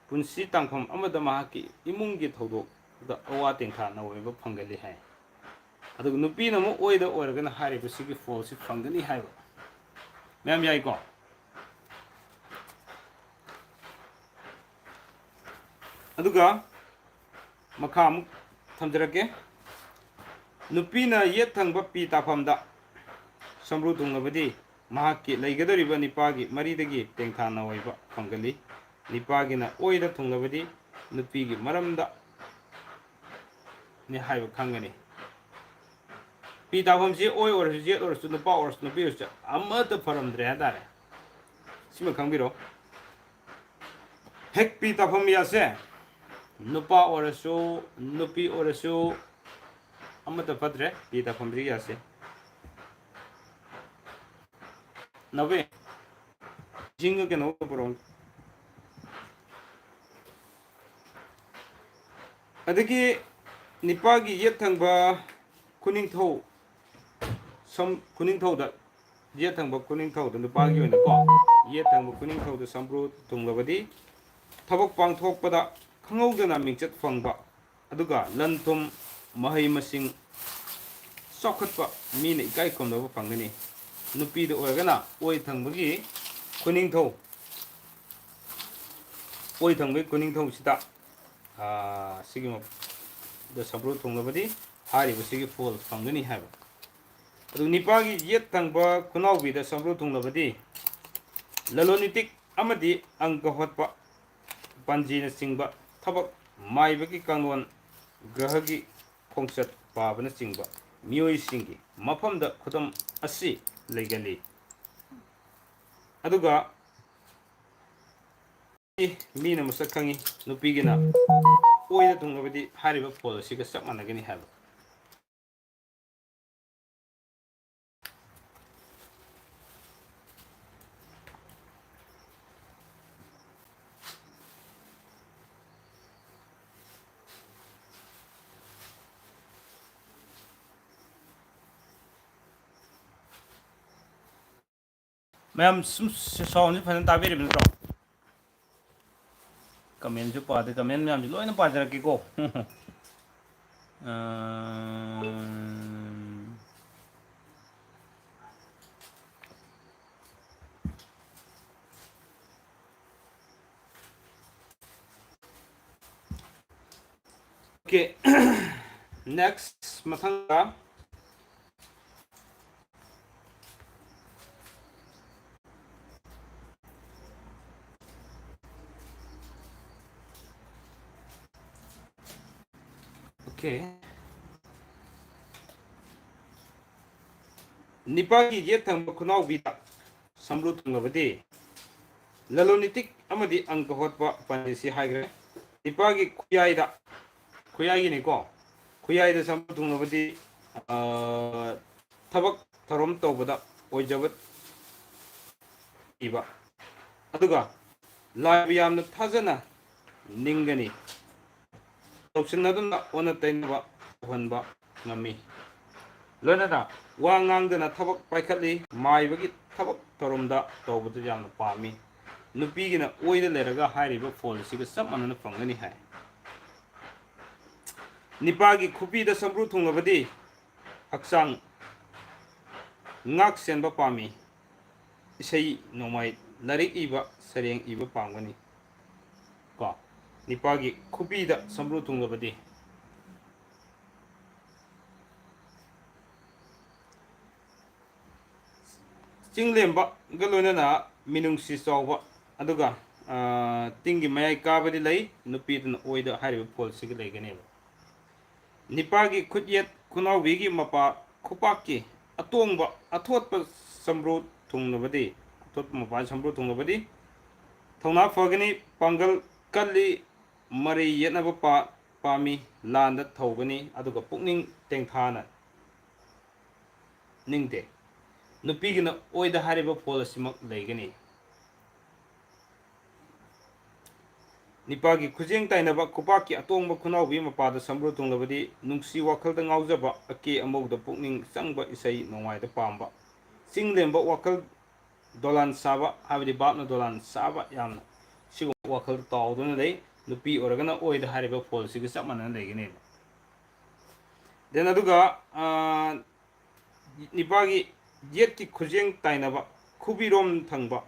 ꯄꯨꯟꯁꯤ ꯇꯥꯡꯐꯝ ꯑꯃꯗ ꯃꯍꯥꯛꯀꯤ ꯏꯃꯨꯡꯒꯤ ꯊꯧꯗꯣꯛꯗ ꯑꯋꯥ ꯇꯦꯡꯊꯥꯅ ꯑꯣꯏꯕ ꯐꯪꯒꯜꯂꯤ ꯍꯥꯏ ꯑꯗꯨꯒ ꯅꯨꯄꯤꯅ ꯑꯃꯨꯛ ꯑꯣꯏꯗ ꯑꯣꯏꯔꯒꯅ ꯍꯥꯏꯔꯤꯕꯁꯤꯒꯤ ꯐꯣꯜꯁꯤ ꯐꯪꯒꯅꯤ ꯍꯥꯏꯕ ꯃꯌꯥꯝ ꯌꯥꯏꯀꯣ ꯑꯗꯨꯒ ꯃꯈꯥ ꯑꯃꯨꯛ ꯊꯝꯖꯔꯛꯀꯦ ꯅꯨꯄꯤꯅ ꯌꯦꯠ ꯊꯪꯕ ꯄꯤ ꯇꯥꯐꯝꯗ ꯁꯝꯕ꯭ꯔꯨ ꯊꯨꯡꯂꯕꯗꯤ ꯃꯍꯥꯛꯀꯤ ꯂꯩꯒꯗꯧꯔꯤꯕ ꯅꯤꯄꯥꯒꯤ ꯃꯔꯤꯗꯒꯤ ꯇꯦꯡꯊꯥꯅ ꯑꯣꯏꯕ ꯐꯪꯒꯜꯂꯤ ꯅꯤꯄꯥꯒꯤꯅ ꯑꯣꯏꯗ ꯊꯨꯡꯂꯕꯗꯤ ꯅꯨꯄꯤꯒꯤ ꯃꯔꯝꯗ ꯅꯤ ꯍꯥꯏꯕ ꯈꯪꯒꯅꯤ ꯄꯤ ꯇꯥꯐꯝꯁꯤ ꯑꯣꯏ ꯑꯣꯏꯔꯁꯨ ꯖꯦꯠ ꯑꯣꯏꯔꯁꯨ ꯅꯨꯄꯥ ꯑꯣꯏꯔꯁꯨ ꯅꯨꯄꯤ ꯑꯣꯏꯔꯁꯨ ꯑꯃꯠꯇ ꯐꯔꯝꯗ꯭ꯔꯦ ꯍꯥꯏꯇꯥꯔꯦ ꯁꯤꯃ ꯈꯪꯕꯤꯔꯣ ꯍꯦꯛ ꯄꯤ ꯇꯥꯐꯝ ꯌꯥꯁꯦ ꯅꯨꯄꯥ ꯑꯣꯏꯔꯁꯨ ꯅꯨꯄꯤ ꯑꯣꯏꯔꯁꯨ ꯑꯃꯠꯇ ꯐꯠꯇ꯭ꯔꯦ ꯄꯤ ꯇꯥꯐꯝꯁꯤ ꯌꯥꯁꯦ ꯅꯕꯦ ꯖꯤꯡꯒ ꯀꯩꯅꯣ ꯄꯨꯔꯛꯑꯣ ꯑꯗꯒꯤ ꯅꯤꯄꯥꯒꯤ ꯌꯦꯠ ꯊꯪꯕ ꯈꯨꯅꯤꯡꯊꯧ ꯁꯝ ꯈꯨꯅꯤꯡꯊꯧꯗ ꯌꯦꯠ ꯊꯪꯕ ꯈꯨꯅꯤꯡꯊꯧꯗ ꯅꯨꯄꯥꯒꯤ ꯑꯣꯏꯅꯀꯣ ꯌꯦꯠ ꯊꯪꯕ ꯈꯨꯅꯤꯡꯊꯧꯗ ꯁꯝꯕ꯭ꯔꯨ ꯊꯨꯡꯂꯕꯗꯤ ꯊꯕꯛ ꯄꯥꯡꯊꯣꯛꯄꯗ ꯈꯪꯍꯧꯗꯅ ꯃꯤꯡꯆꯠ ꯐꯪꯕ ꯑꯗꯨꯒ ꯂꯟ ꯊꯨꯝ ꯃꯍꯩ ꯃꯁꯤꯡ ꯆꯥꯎꯈꯠꯄ ꯃꯤꯅ ꯏꯀꯥꯏ ꯈꯨꯝꯅꯕ ꯐꯪꯒꯅꯤ ꯅꯨꯄꯤꯗ ꯑꯣꯏꯔꯒꯅ ꯑꯣꯏ ꯊꯪꯕꯒꯤ ꯈꯨꯅꯤꯡꯊꯧ ꯑꯣꯏ ꯊꯪꯕꯒꯤ ꯈꯨꯅꯤꯡꯊꯧꯁꯤꯗ ꯁꯤꯒꯤ ꯗ ꯁꯝꯕ꯭ꯔꯨ ꯊꯨꯡꯂꯕꯗꯤ ꯍꯥꯏꯔꯤꯕꯁꯤꯒꯤ ꯐꯣꯜ ꯐꯪꯒꯅꯤ ꯍꯥꯏꯕ ꯑꯗꯨ ꯅꯤꯄꯥꯒꯤ ꯌꯦꯠ ꯊꯪꯕ ꯈꯨꯅꯥꯎꯕꯤꯗ ꯁꯝꯕ꯭ꯔꯨ ꯊꯨꯡꯂꯕꯗꯤ ꯂꯂꯣꯟ ꯏꯇꯤꯛ ꯑꯃꯗꯤ ꯑꯪꯀ ꯍꯣꯠꯄ ꯄꯥꯟꯖꯤꯅꯆꯤꯡꯕ ꯊꯕꯛ ꯃꯥꯏꯕꯒꯤ ꯀꯥꯡꯂꯣꯟ ꯒ꯭ꯔꯍꯒꯤ ꯈꯣꯡꯆꯠ ꯄꯥꯕꯅꯆꯤꯡꯕ ꯃꯤꯑꯣꯏꯁꯤꯡꯒꯤ ꯃꯐꯝꯗ ꯈꯨꯗꯝ ꯑꯁꯤ ꯂꯩꯒꯜꯂꯤ ꯑꯗꯨꯒ ꯃꯤꯅ ꯃꯁꯛ ꯈꯪꯉꯤ ꯅꯨꯄꯤꯒꯤꯅ ꯑꯣꯏꯗ ꯊꯨꯡꯂꯕꯗꯤ ꯍꯥꯏꯔꯤꯕ ꯐꯣꯜ ꯑꯁꯤꯒ ꯆꯞ ꯃꯥꯟꯅꯒꯅꯤ ꯍꯥꯏꯕ ꯃꯌꯥꯝ ꯁꯨꯝ ꯁꯥꯎꯟꯁꯤ ꯐꯖꯅ ꯇꯥꯕꯤꯔꯤꯕ ꯅꯠꯇ꯭ꯔꯣ ꯀꯃꯦꯟꯁꯨ ꯄꯥꯗꯦ ꯀꯃꯦꯟ ꯃꯌꯥꯝꯁꯨ ꯂꯣꯏꯅ ꯄꯥꯖꯔꯛꯀꯦꯀꯣ ओके नेक्स्ट मथंगा ओके निपागी ये थंब खुनाव बीता समृ थंगबदी ललोनितिक अमदी अंक होतपा पंदिसी हाइग्रे निपागी खुयाइदा खुयागी नेको खुयाइदा समृ थंगबदी थबक थरोम तौबदा ओइजबत इबा अदुगा लाइव यामना थाजना निंगनी तौसिनदुना ओना तैनबा होनबा ngami लोनना वा ngang थबक पाइखली माइबगी थबक तौरमदा तौबदु यामना पामी नुपीगिना ओइदा लेरगा हाइरिबा फोल सिगा सब मनना फंगनी हाय निपागी खुपीदा समृ थुंगबदी हक्सांग ngak senba pami isai nomai larik iba sareng iba pangani ko nipagi khupida samru thunglabadi chinglemba galonana minungsi chawba aduga tingi mayai kabadi lei nupiduna oida hariba pol siga leganeba nipagi khutyet khunawbigi mapa khupakki atongba athotpa samru thunglabadi athotpa mapa samru thunglabadi thongna fagani pangal kalli mari yetnaba pami landa thawgani aduga pukning tengthana ningde nupigina oida hariba pol asimak leigani निपागी खुजेंग ताइनबा कुपाकी अतोंग खुनाउबी मपादा समब्रु तुंगलबदी नुंसी वाखलदा ngaujaba अके अमौदा पुकनिंग चंगबा इसै नोंगाइदा पांबा चिंगलेंबा वाखल दोलान साबा हाबदी बापना दोलान साबा यामना सिगो वाखल ताउदुना लै नुपी ओरगना ओइदा हारिबा फोल सिग चपमाना लेगने then अदुगा निपागी येतकी खुजेंग ताइनबा खुबिरोम थंगबा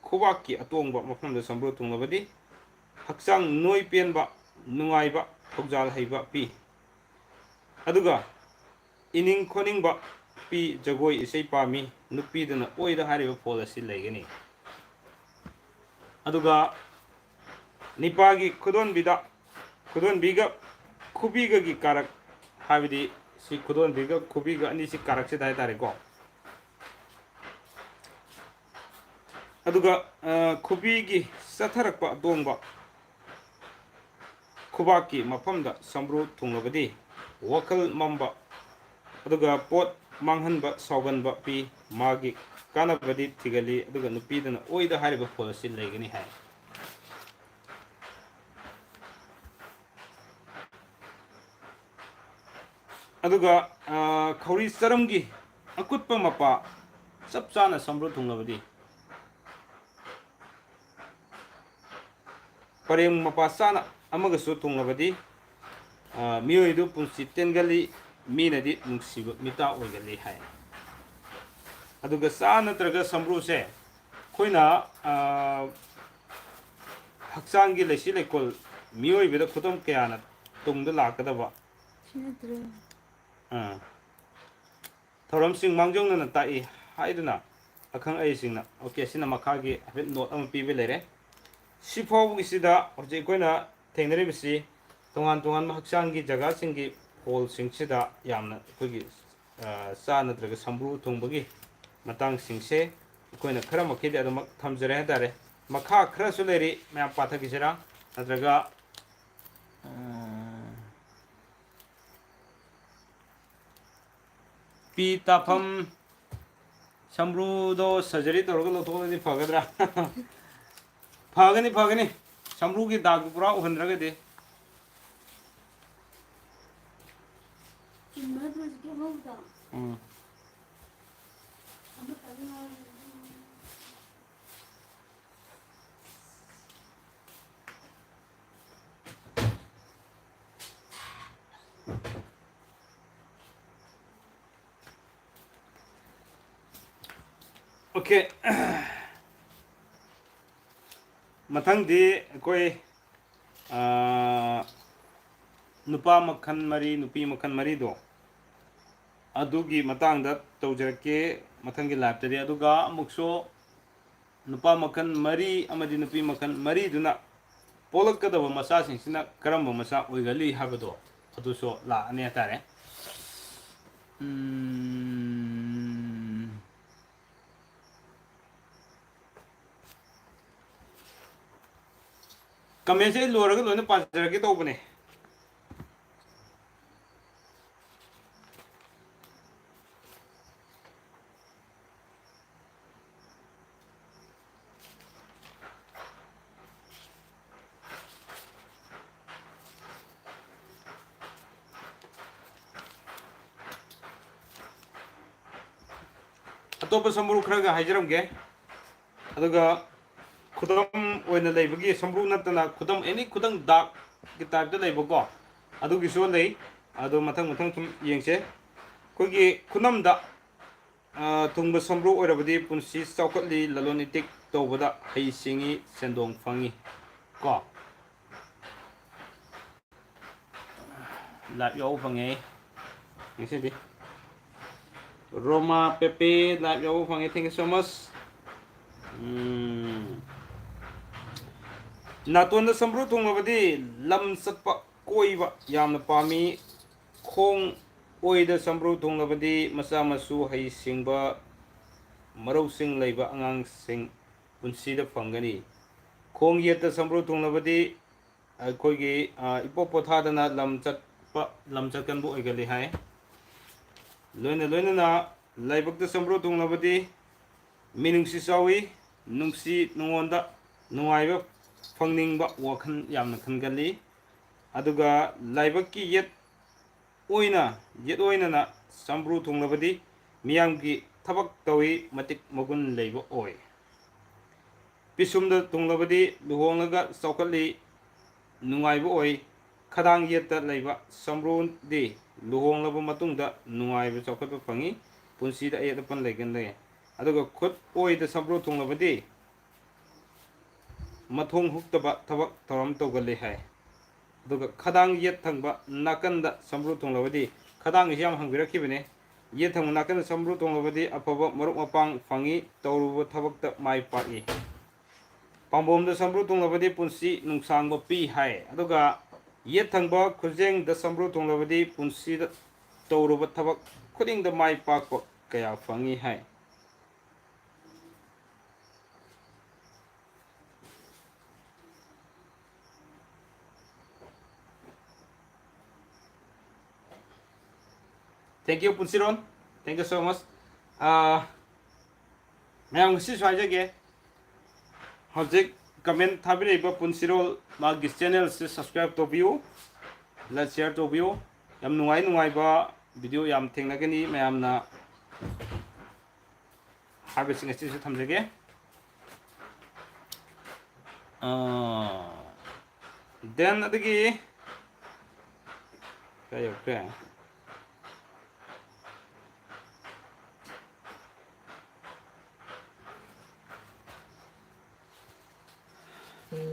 खुबाकी अतोंगबा मफमदा समब्रु तुंगलबदी हक्चांग नोई पेनबा नुंगाइबा थौजाल हैबा P अदुगा inning खोनिंगबा P Jagoi इसै पामी नुपीदना ओइदा हारिबा फोल असि लेगनी अदुगा निपागी खुदोनबिगा खुबीगगी कारक हाबिदि ꯁꯤ ꯈꯨꯗꯣꯟꯕꯤꯒ ꯈꯨꯕꯤꯒ ꯑꯅꯤꯁꯤ ꯀꯥꯔꯛꯁꯤꯗ ꯍꯥꯏꯇꯥꯔꯦꯀꯣ ꯑꯗꯨꯒ ꯈꯨꯕꯤꯒꯤ ꯆꯠꯊꯔꯛꯄ ꯑꯗꯣꯡꯕ ꯈꯨꯕꯥꯛꯀꯤ ꯃꯐꯝꯗ ꯁꯝꯕ꯭ꯔꯨ ꯊꯨꯡꯂꯕꯗꯤ ꯋꯥꯈꯜ ꯃꯝꯕ ꯑꯗꯨꯒ ꯄꯣꯠ ꯃꯥꯡꯍꯟꯕ ꯁꯥꯎꯒꯟꯕ ꯄꯤ ꯃꯥꯒꯤ ꯀꯥꯟꯅꯕꯗꯤ ꯊꯤꯒꯜꯂꯤ ꯑꯗꯨꯒ ꯅꯨꯄꯤꯗꯅ ꯑꯣꯏꯗ ꯍꯥꯏꯔꯤꯕ ꯐꯣꯜ ꯑꯁꯤ ꯂꯩꯒꯅꯤ ꯍꯥꯏ ꯑꯗꯨꯒ ꯈꯧꯔꯤ ꯆꯔꯝꯒꯤ ꯑꯀꯨꯠꯄ ꯃꯄꯥ ꯆꯞ ꯆꯥꯅ ꯁꯝꯕ꯭ꯔꯨ ꯊꯨꯡꯂꯕꯗꯤ ꯄꯔꯦꯡ ꯃꯄꯥ ꯆꯥꯅ ꯑꯃꯒꯁꯨ ꯊꯨꯡꯂꯕꯗꯤ ꯃꯤꯑꯣꯏꯗꯨ ꯄꯨꯟꯁꯤ ꯇꯦꯟꯒꯜꯂꯤ ꯃꯤꯅꯗꯤ ꯅꯨꯡꯁꯤꯕ ꯃꯤꯇꯥ ꯑꯣꯏꯒꯜꯂꯤ ꯍꯥꯏ ꯑꯗꯨꯒ ꯆꯥ ꯅꯠꯇ꯭ꯔꯒ ꯁꯝꯕ꯭ꯔꯨꯁꯦ ꯑꯩꯈꯣꯏꯅ ꯍꯛꯆꯥꯡꯒꯤ ꯂꯩꯁꯤ ꯂꯩꯀꯣꯜ ꯃꯤꯑꯣꯏꯕꯗ ꯈꯨꯗꯝ ꯀꯌꯥꯅ ꯇꯨꯡꯗ ꯂꯥꯛꯀꯗꯕ ꯊꯧꯔꯝꯁꯤꯡ ꯃꯥꯡꯖꯧꯅꯅ ꯇꯥꯛꯏ ꯍꯥꯏꯗꯨꯅ ꯑꯈꯪ ꯑꯍꯩꯁꯤꯡꯅ ꯑꯣꯀꯦ ꯁꯤꯅ ꯃꯈꯥꯒꯤ ꯍꯥꯏꯐꯦꯠ ꯅꯣꯠ ꯑꯃ ꯄꯤꯕ ꯂꯩꯔꯦ ꯁꯤ ꯐꯥꯎꯕꯒꯤꯁꯤꯗ ꯍꯧꯖꯤꯛ ꯑꯩꯈꯣꯏꯅ ꯊꯦꯡꯅꯔꯤꯕꯁꯤ ꯇꯣꯉꯥꯟ ꯇꯣꯉꯥꯟꯕ ꯍꯛꯆꯥꯡꯒꯤ ꯖꯒꯥꯁꯤꯡꯒꯤ ꯐꯣꯜꯁꯤꯡꯁꯤꯗ ꯌꯥꯝꯅ ꯑꯩꯈꯣꯏꯒꯤ ꯆꯥ ꯅꯠꯇ꯭ꯔꯒ ꯁꯝꯕ꯭ꯔꯨ ꯊꯨꯡꯕꯒꯤ ꯃꯇꯥꯡꯁꯤꯡꯁꯦ ꯑꯩꯈꯣꯏꯅ ꯈꯔ ꯃꯈꯩꯗꯤ ꯑꯗꯨꯃꯛ ꯊꯝꯖꯔꯦ ꯍꯥꯏꯇꯥꯔꯦ ꯃꯈꯥ ꯈꯔꯁꯨ ꯂꯩꯔꯤ ꯃꯌꯥꯝ ꯄꯥꯊꯈꯤꯁꯤꯔꯥ ꯅꯠꯇ꯭ꯔꯒ ꯄꯤ ꯇꯥꯐꯝ ꯁꯝꯕ꯭ꯔꯨꯗꯣ ꯁꯔꯖꯔꯤ ꯇꯧꯔꯒ ꯂꯧꯊꯣꯛꯑꯗꯤ ꯐꯒꯗ꯭ꯔꯥ ꯐꯒꯅꯤ ꯐꯒꯅꯤ ꯁꯝꯕ꯭ꯔꯨꯒꯤ ꯗꯥꯛꯇꯨ ꯄꯨꯔꯥ ꯎꯍꯟꯗ꯭ꯔꯒꯗꯤ ꯑꯣꯀꯦ ꯃꯊꯪꯗꯤ ꯑꯩꯈꯣꯏ ꯅꯨꯄꯥ ꯃꯈꯜ ꯃꯔꯤ ꯅꯨꯄꯤ ꯃꯈꯜ ꯃꯔꯤꯗꯣ ꯑꯗꯨꯒꯤ ꯃꯇꯥꯡꯗ ꯇꯧꯖꯔꯛꯀꯦ ꯃꯊꯪꯒꯤ ꯂꯥꯏꯐꯇꯗꯤ ꯑꯗꯨꯒ ꯑꯃꯨꯛꯁꯨ ꯅꯨꯄꯥ ꯃꯈꯜ ꯃꯔꯤ ꯑꯃꯗꯤ ꯅꯨꯄꯤ ꯃꯈꯜ ꯃꯔꯤꯗꯨꯅ ꯄꯣꯛꯂꯛꯀꯗꯕ ꯃꯆꯥꯁꯤꯡꯁꯤꯅ ꯀꯔꯝꯕ ꯃꯆꯥ ꯑꯣꯏꯒꯜꯂꯤ ꯍꯥꯏꯕꯗꯣ ꯑꯗꯨꯁꯨ ꯂꯥꯛꯑꯅꯤ ꯍꯥꯏꯇꯥꯔꯦ ꯀꯃꯦꯟꯁꯦ ꯑꯩ ꯂꯣꯏꯔꯒ ꯂꯣꯏꯅ ꯄꯥꯖꯔꯛꯀꯦ ꯇꯧꯕꯅꯦ ꯑꯇꯣꯞꯄ ꯁꯝꯕ꯭ꯔꯨ ꯈꯔꯒ ꯍꯥꯏꯖꯔꯝꯒꯦ ꯑꯗꯨꯒ ꯈꯨꯗꯝ ꯑꯣꯏꯅ ꯂꯩꯕꯒꯤ ꯁꯝꯕ꯭ꯔꯨ ꯅꯠꯇꯅ ꯈꯨꯗꯝ ꯑꯦꯅꯤ ꯈꯨꯗꯝ ꯗꯥꯛꯀꯤ ꯇꯥꯏꯞꯇ ꯂꯩꯕꯀꯣ ꯑꯗꯨꯒꯤꯁꯨ ꯂꯩ ꯑꯗꯣ ꯃꯊꯪ ꯃꯊꯪ ꯁꯨꯝ ꯌꯦꯡꯁꯦ ꯑꯩꯈꯣꯏꯒꯤ ꯈꯨꯅꯝꯗ ꯊꯨꯡꯕ ꯁꯝꯕ꯭ꯔꯨ ꯑꯣꯏꯔꯕꯗꯤ ꯄꯨꯟꯁꯤ ꯆꯥꯎꯈꯠꯂꯤ ꯂꯂꯣꯟ ꯏꯇꯤꯛ ꯇꯧꯕꯗ ꯍꯩ ꯁꯤꯡꯉꯤ ꯁꯦꯟꯗꯣꯡ ꯐꯪꯉꯤ ꯀꯣ ꯂꯥꯏꯚ ꯌꯥꯎꯕ ꯐꯪꯉꯦ ꯉꯁꯤꯗꯤ ꯔꯣꯃꯥ ꯄꯦꯄꯦ ꯂꯥꯏꯚ ꯌꯥꯎꯕ ꯐꯪꯉꯦ ꯊꯦꯡꯛ ꯌꯨ ꯁꯣ ꯃꯁ ꯅꯥꯇꯣꯟꯗ ꯁꯝꯕ꯭ꯔꯨ ꯊꯨꯡꯂꯕꯗꯤ ꯂꯝ ꯆꯠꯄ ꯀꯣꯏꯕ ꯌꯥꯝꯅ ꯄꯥꯝꯃꯤ ꯈꯣꯡ ꯑꯣꯏꯗ ꯁꯝꯕ꯭ꯔꯨ ꯊꯨꯡꯂꯕꯗꯤ ꯃꯆꯥ ꯃꯁꯨ ꯍꯩꯁꯤꯡꯕ ꯃꯔꯧꯁꯤꯡ ꯂꯩꯕ ꯑꯉꯥꯡꯁꯤꯡ ꯄꯨꯟꯁꯤꯗ ꯐꯪꯒꯅꯤ ꯈꯣꯡ ꯌꯦꯠꯇ ꯁꯝꯕ꯭ꯔꯨ ꯊꯨꯡꯂꯕꯗꯤ ꯑꯩꯈꯣꯏꯒꯤ ꯏꯄꯣꯛ ꯄꯣꯊꯥꯗꯅ ꯂꯝ ꯆꯠꯀꯟꯕ ꯑꯣꯏꯒꯜꯂꯤ ꯍꯥꯏ ꯂꯣꯏꯅ ꯂꯣꯏꯅꯅ ꯂꯥꯏꯕꯛꯇ ꯁꯝꯕ꯭ꯔꯨ ꯊꯨꯡꯂꯕꯗꯤ ꯃꯤꯅꯨꯡꯁꯤ ꯆꯥꯎꯏ ꯅꯨꯡꯁꯤ ꯅꯨꯡꯉꯣꯟꯗ ꯅꯨꯡꯉꯥꯏꯕ ꯐꯪꯅꯤꯡꯕ ꯋꯥꯈꯜ ꯌꯥꯝꯅ ꯈꯟꯒꯜꯂꯤ ꯑꯗꯨꯒ ꯂꯥꯏꯕꯛꯀꯤ ꯌꯦꯠ ꯑꯣꯏꯅꯅ ꯁꯝꯕ꯭ꯔꯨ ꯊꯨꯡꯂꯕꯗꯤ ꯃꯤꯌꯥꯝꯒꯤ ꯊꯕꯛ ꯇꯧꯏ ꯃꯇꯤꯛ ꯃꯒꯨꯟ ꯂꯩꯕ ꯑꯣꯏ ꯄꯤꯁꯨꯝꯗ ꯊꯨꯡꯂꯕꯗꯤ ꯂꯨꯍꯣꯡꯂꯒ ꯆꯥꯎꯈꯠꯂꯤ ꯅꯨꯡꯉꯥꯏꯕ ꯑꯣꯏ ꯈꯗꯥꯡ ꯌꯦꯠꯇ ꯂꯩꯕ ꯁꯝꯕ꯭ꯔꯨꯗꯤ ꯂꯨꯍꯣꯡꯂꯕ ꯃꯇꯨꯡꯗ ꯅꯨꯡꯉꯥꯏꯕ ꯆꯥꯎꯈꯠꯄ ꯐꯪꯏ ꯄꯨꯟꯁꯤꯗ ꯑꯌꯦꯠ ꯑꯄꯟ ꯂꯩꯒꯟꯗꯦ ꯑꯗꯨꯒ ꯈꯨꯠ ꯑꯣꯏꯗ ꯁꯝꯕ꯭ꯔꯨ ꯊꯨꯡꯂꯕꯗꯤ ꯃꯊꯣꯡ ꯍꯨꯛꯇꯕ ꯊꯕꯛ ꯊꯧꯔꯝ ꯇꯧꯒꯜꯂꯤ ꯍꯥꯏ ꯑꯗꯨꯒ ꯈꯗꯥꯡ ꯌꯦꯠ ꯊꯪꯕ ꯅꯥꯀꯟꯗ ꯁꯝꯕ꯭ꯔꯨ ꯊꯨꯡꯂꯕꯗꯤ ꯈꯗꯥꯡꯒꯤꯁꯤ ꯌꯥꯝ ꯍꯪꯕꯤꯔꯛꯈꯤꯕꯅꯦ ꯌꯦꯠ ꯊꯪꯕ ꯅꯥꯀꯟꯗ ꯁꯝꯕ꯭ꯔꯨ ꯊꯨꯡꯂꯕꯗꯤ ꯑꯐꯕ ꯃꯔꯨꯞ ꯃꯄꯥꯡ ꯐꯪꯏ ꯇꯧꯔꯨꯕ ꯊꯕꯛꯇ ꯃꯥꯏ ꯄꯥꯛꯏ ꯄꯥꯝꯕꯣꯝꯗ ꯁꯝꯕ꯭ꯔꯨ ꯊꯨꯡꯂꯕꯗꯤ ꯄꯨꯟꯁꯤ ꯅꯨꯡꯁꯥꯡꯕ ꯄꯤ ꯍꯥꯏ ꯑꯗꯨꯒ ꯌꯦꯠ ꯊꯪꯕ ꯈꯨꯖꯦꯡꯗ ꯁꯝꯕ꯭ꯔꯨ ꯊꯨꯡꯂꯕꯗꯤ ꯄꯨꯟꯁꯤꯗ ꯇꯧꯔꯨꯕ ꯊꯕꯛ ꯈꯨꯗꯤꯡꯗ ꯃꯥꯏ ꯄꯥꯛꯄ ꯀꯌꯥ ꯐꯪꯏ ꯍꯥꯏ꯫ Thank you Punsiron. Thank you so much. ꯃꯌꯥꯝ ꯉꯁꯤ ꯁ꯭ꯋꯥꯏꯖꯒꯦ ꯍꯧꯖꯤꯛ ꯀꯃꯦꯟ ꯊꯥꯕꯤꯔꯛꯏꯕ ꯄꯨꯟꯁꯤꯔꯣꯜ ꯃꯥꯒꯤ ꯆꯦꯅꯦꯜꯁꯦ ꯁꯕꯁꯀ꯭ꯔꯥꯏꯕ ꯇꯧꯕꯤꯌꯨ, ꯂꯥꯏꯛ ꯁꯦꯌꯔ ꯇꯧꯕꯤꯌꯨ. ꯌꯥꯝ ꯅꯨꯡꯉꯥꯏꯕ ꯚꯤꯗꯤꯑꯣ ꯌꯥꯝ ꯊꯦꯡꯅꯒꯅꯤ ꯃꯌꯥꯝꯅ ꯍꯥꯏꯕꯁꯤꯡ ꯑꯁꯤꯁꯨ ꯊꯝꯖꯒꯦ. ꯗꯦꯟ ꯑꯗꯒꯤ ꯀꯌꯥ ꯌꯧꯈ꯭ꯔꯦ?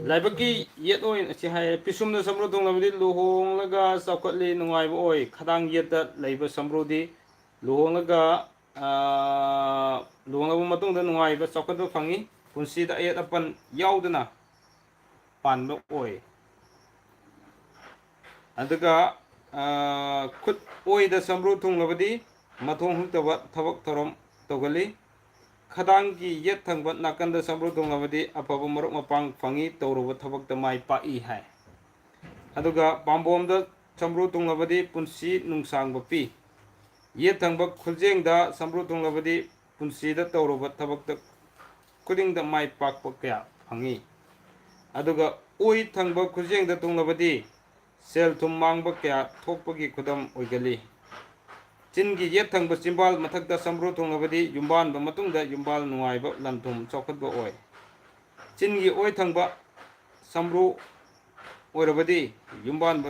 ꯂꯥꯏꯕꯛꯀꯤ ꯌꯦꯠ ꯑꯣꯏꯅ ꯑꯁꯤ ꯍꯥꯏ ꯄꯤꯁꯨꯝꯗ ꯁꯝꯕ꯭ꯔꯨ ꯊꯨꯡꯂꯕꯗꯤ ꯂꯨꯍꯣꯡꯂꯒ ꯆꯥꯎꯈꯠꯂꯤ ꯅꯨꯡꯉꯥꯏꯕ ꯑꯣꯏ. ꯈꯗꯥꯡ ꯌꯦꯠꯇ ꯂꯩꯕ ꯁꯝꯕ꯭ꯔꯨꯗꯤ ꯂꯨꯍꯣꯡꯂꯒ ꯂꯨꯍꯣꯡꯂꯕ ꯃꯇꯨꯡꯗ ꯅꯨꯡꯉꯥꯏꯕ ꯆꯥꯎꯈꯠꯄ ꯐꯪꯏ. ꯄꯨꯟꯁꯤꯗ ꯑꯌꯦꯠ ꯑꯄꯟ ꯌꯥꯎꯗꯅ ꯄꯥꯟꯕ ꯑꯣꯏ. ꯑꯗꯨꯒ ꯈꯨꯠ ꯑꯣꯏꯗ ꯁꯝꯕ꯭ꯔꯨ ꯊꯨꯡꯂꯕꯗꯤ ꯃꯊꯣꯡ ꯍꯨꯛꯇꯕ ꯊꯕꯛ ꯊꯧꯔꯝ ꯇꯧꯒꯜꯂꯤ. ꯈꯗꯥꯡꯒꯤ ꯌꯦꯠ ꯊꯪꯕ ꯅꯥꯀꯟꯗ ꯁꯝꯕ꯭ꯔꯨ ꯊꯨꯡꯂꯕꯗꯤ ꯑꯐꯕ ꯃꯔꯨꯞ ꯃꯄꯥꯡ ꯐꯪꯏ. ꯇꯧꯔꯨꯕ ꯊꯕꯛꯇ ꯃꯥꯏ ꯄꯥꯛꯏ ꯍꯥꯏ. ꯑꯗꯨꯒ ꯄꯥꯝꯕꯣꯝꯗ ꯁꯝꯕ꯭ꯔꯨ ꯊꯨꯡꯂꯕꯗꯤ ꯄꯨꯟꯁꯤ ꯅꯨꯡꯁꯥꯡꯕ ꯄꯤ. ꯌꯦꯠ ꯊꯪꯕ ꯈꯨꯜꯖꯦꯡꯗ ꯁꯝꯕ꯭ꯔꯨ ꯊꯨꯡꯂꯕꯗꯤ ꯄꯨꯟꯁꯤꯗ ꯇꯧꯔꯨꯕ ꯊꯕꯛꯇ ꯈꯨꯗꯤꯡꯗ ꯃꯥꯏ ꯄꯥꯛꯄ ꯀꯌꯥ ꯐꯪꯏ. ꯑꯗꯨꯒ ꯑꯣꯏ ꯊꯪꯕ ꯈꯨꯜꯖꯦꯡꯗ ꯊꯨꯡꯂꯕꯗꯤ ꯁꯦꯜ ꯊꯨꯝ ꯃꯥꯡꯕ ꯀꯌꯥ ꯊꯣꯛꯄꯒꯤ ꯈꯨꯗꯝ ꯑꯣꯏꯒꯜꯂꯤ. ꯆꯤꯟꯒꯤ ꯌꯦꯠ ꯊꯪꯕ ꯆꯤꯝꯕꯥꯜ ꯃꯊꯛꯇ ꯁꯝꯕ꯭ꯔꯨ ꯊꯨꯡꯂꯕꯗꯤ ꯌꯨꯝꯕꯥꯟꯕ ꯃꯇꯨꯡꯗ ꯌꯨꯝꯕꯥꯜ ꯅꯨꯡꯉꯥꯏꯕ ꯂꯟ ꯊꯨꯝ ꯆꯥꯎꯈꯠꯄ ꯑꯣꯏ. ꯆꯤꯟꯒꯤ ꯑꯣꯏ ꯊꯪꯕ ꯁꯝꯕ꯭ꯔꯨ ꯑꯣꯏꯔꯕꯗꯤ ꯌꯨꯝꯕꯥꯟꯕ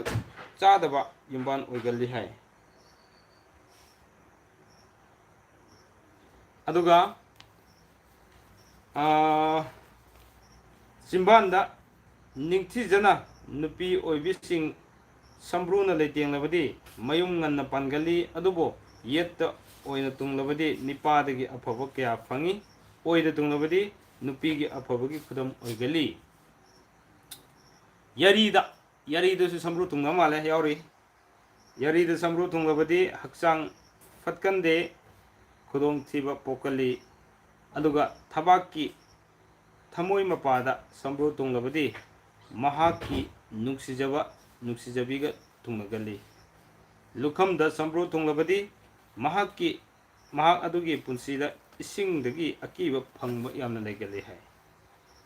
ꯆꯥꯗꯕ ꯌꯨꯝꯕꯥꯟ ꯑꯣꯏꯒꯜꯂꯤ ꯍꯥꯏ. ꯑꯗꯨꯒ ꯆꯤꯝꯕꯥꯟꯗ ꯅꯤꯡꯊꯤꯖꯅ ꯅꯨꯄꯤ ꯑꯣꯏꯕꯤꯁꯤꯡ ꯁꯝꯕ꯭ꯔꯨꯅ ꯂꯩꯇꯦꯡꯂꯕꯗꯤ ꯃꯌꯨꯝ ꯉꯟꯅ ꯄꯥꯟꯒꯜꯂꯤ. ꯑꯗꯨꯕꯨ ꯌꯦꯠꯇ ꯑꯣꯏꯅ ꯇꯨꯡꯂꯕꯗꯤ ꯅꯤꯄꯥꯗꯒꯤ ꯑꯐꯕ ꯀꯌꯥ ꯐꯪꯏ. ꯑꯣꯏꯗ ꯇꯨꯡꯂꯕꯗꯤ ꯅꯨꯄꯤꯒꯤ ꯑꯐꯕꯒꯤ ꯈꯨꯗꯝ ꯑꯣꯏꯒꯜꯂꯤ. ꯌꯥꯔꯤꯗꯁꯨ ꯁꯝꯕ꯭ꯔꯨ ꯊꯨꯡꯅꯕ ꯃꯥꯜꯂꯦ ꯌꯥꯎꯔꯤ. ꯌꯥꯔꯤꯗ ꯁꯝꯕ꯭ꯔꯨ ꯊꯨꯡꯂꯕꯗꯤ ꯍꯛꯆꯥꯡ ꯐꯠꯀꯟꯗꯦ, ꯈꯨꯗꯣꯡꯊꯤꯕ ꯄꯣꯛꯀꯜꯂꯤ. ꯑꯗꯨꯒ ꯊꯕꯥꯛꯀꯤ ꯊꯃꯣꯏ ꯃꯄꯥꯗ ꯁꯝꯕ꯭ꯔꯨ ꯊꯨꯡꯂꯕꯗꯤ ꯃꯍꯥꯛꯀꯤ ꯅꯨꯡꯁꯤꯖꯕꯤꯒ ꯊꯨꯡꯅꯒꯜꯂꯤ. ꯂꯨꯈꯝꯗ ꯁꯝꯕ꯭ꯔꯨ ꯊꯨꯡꯂꯕꯗꯤ ꯃꯍꯥꯛ ꯑꯗꯨꯒꯤ ꯄꯨꯟꯁꯤꯗ ꯏꯁꯤꯡꯗꯒꯤ ꯑꯀꯤꯕ ꯐꯪꯕ ꯌꯥꯝꯅ ꯂꯩꯒꯜꯂꯤ ꯍꯥꯏ.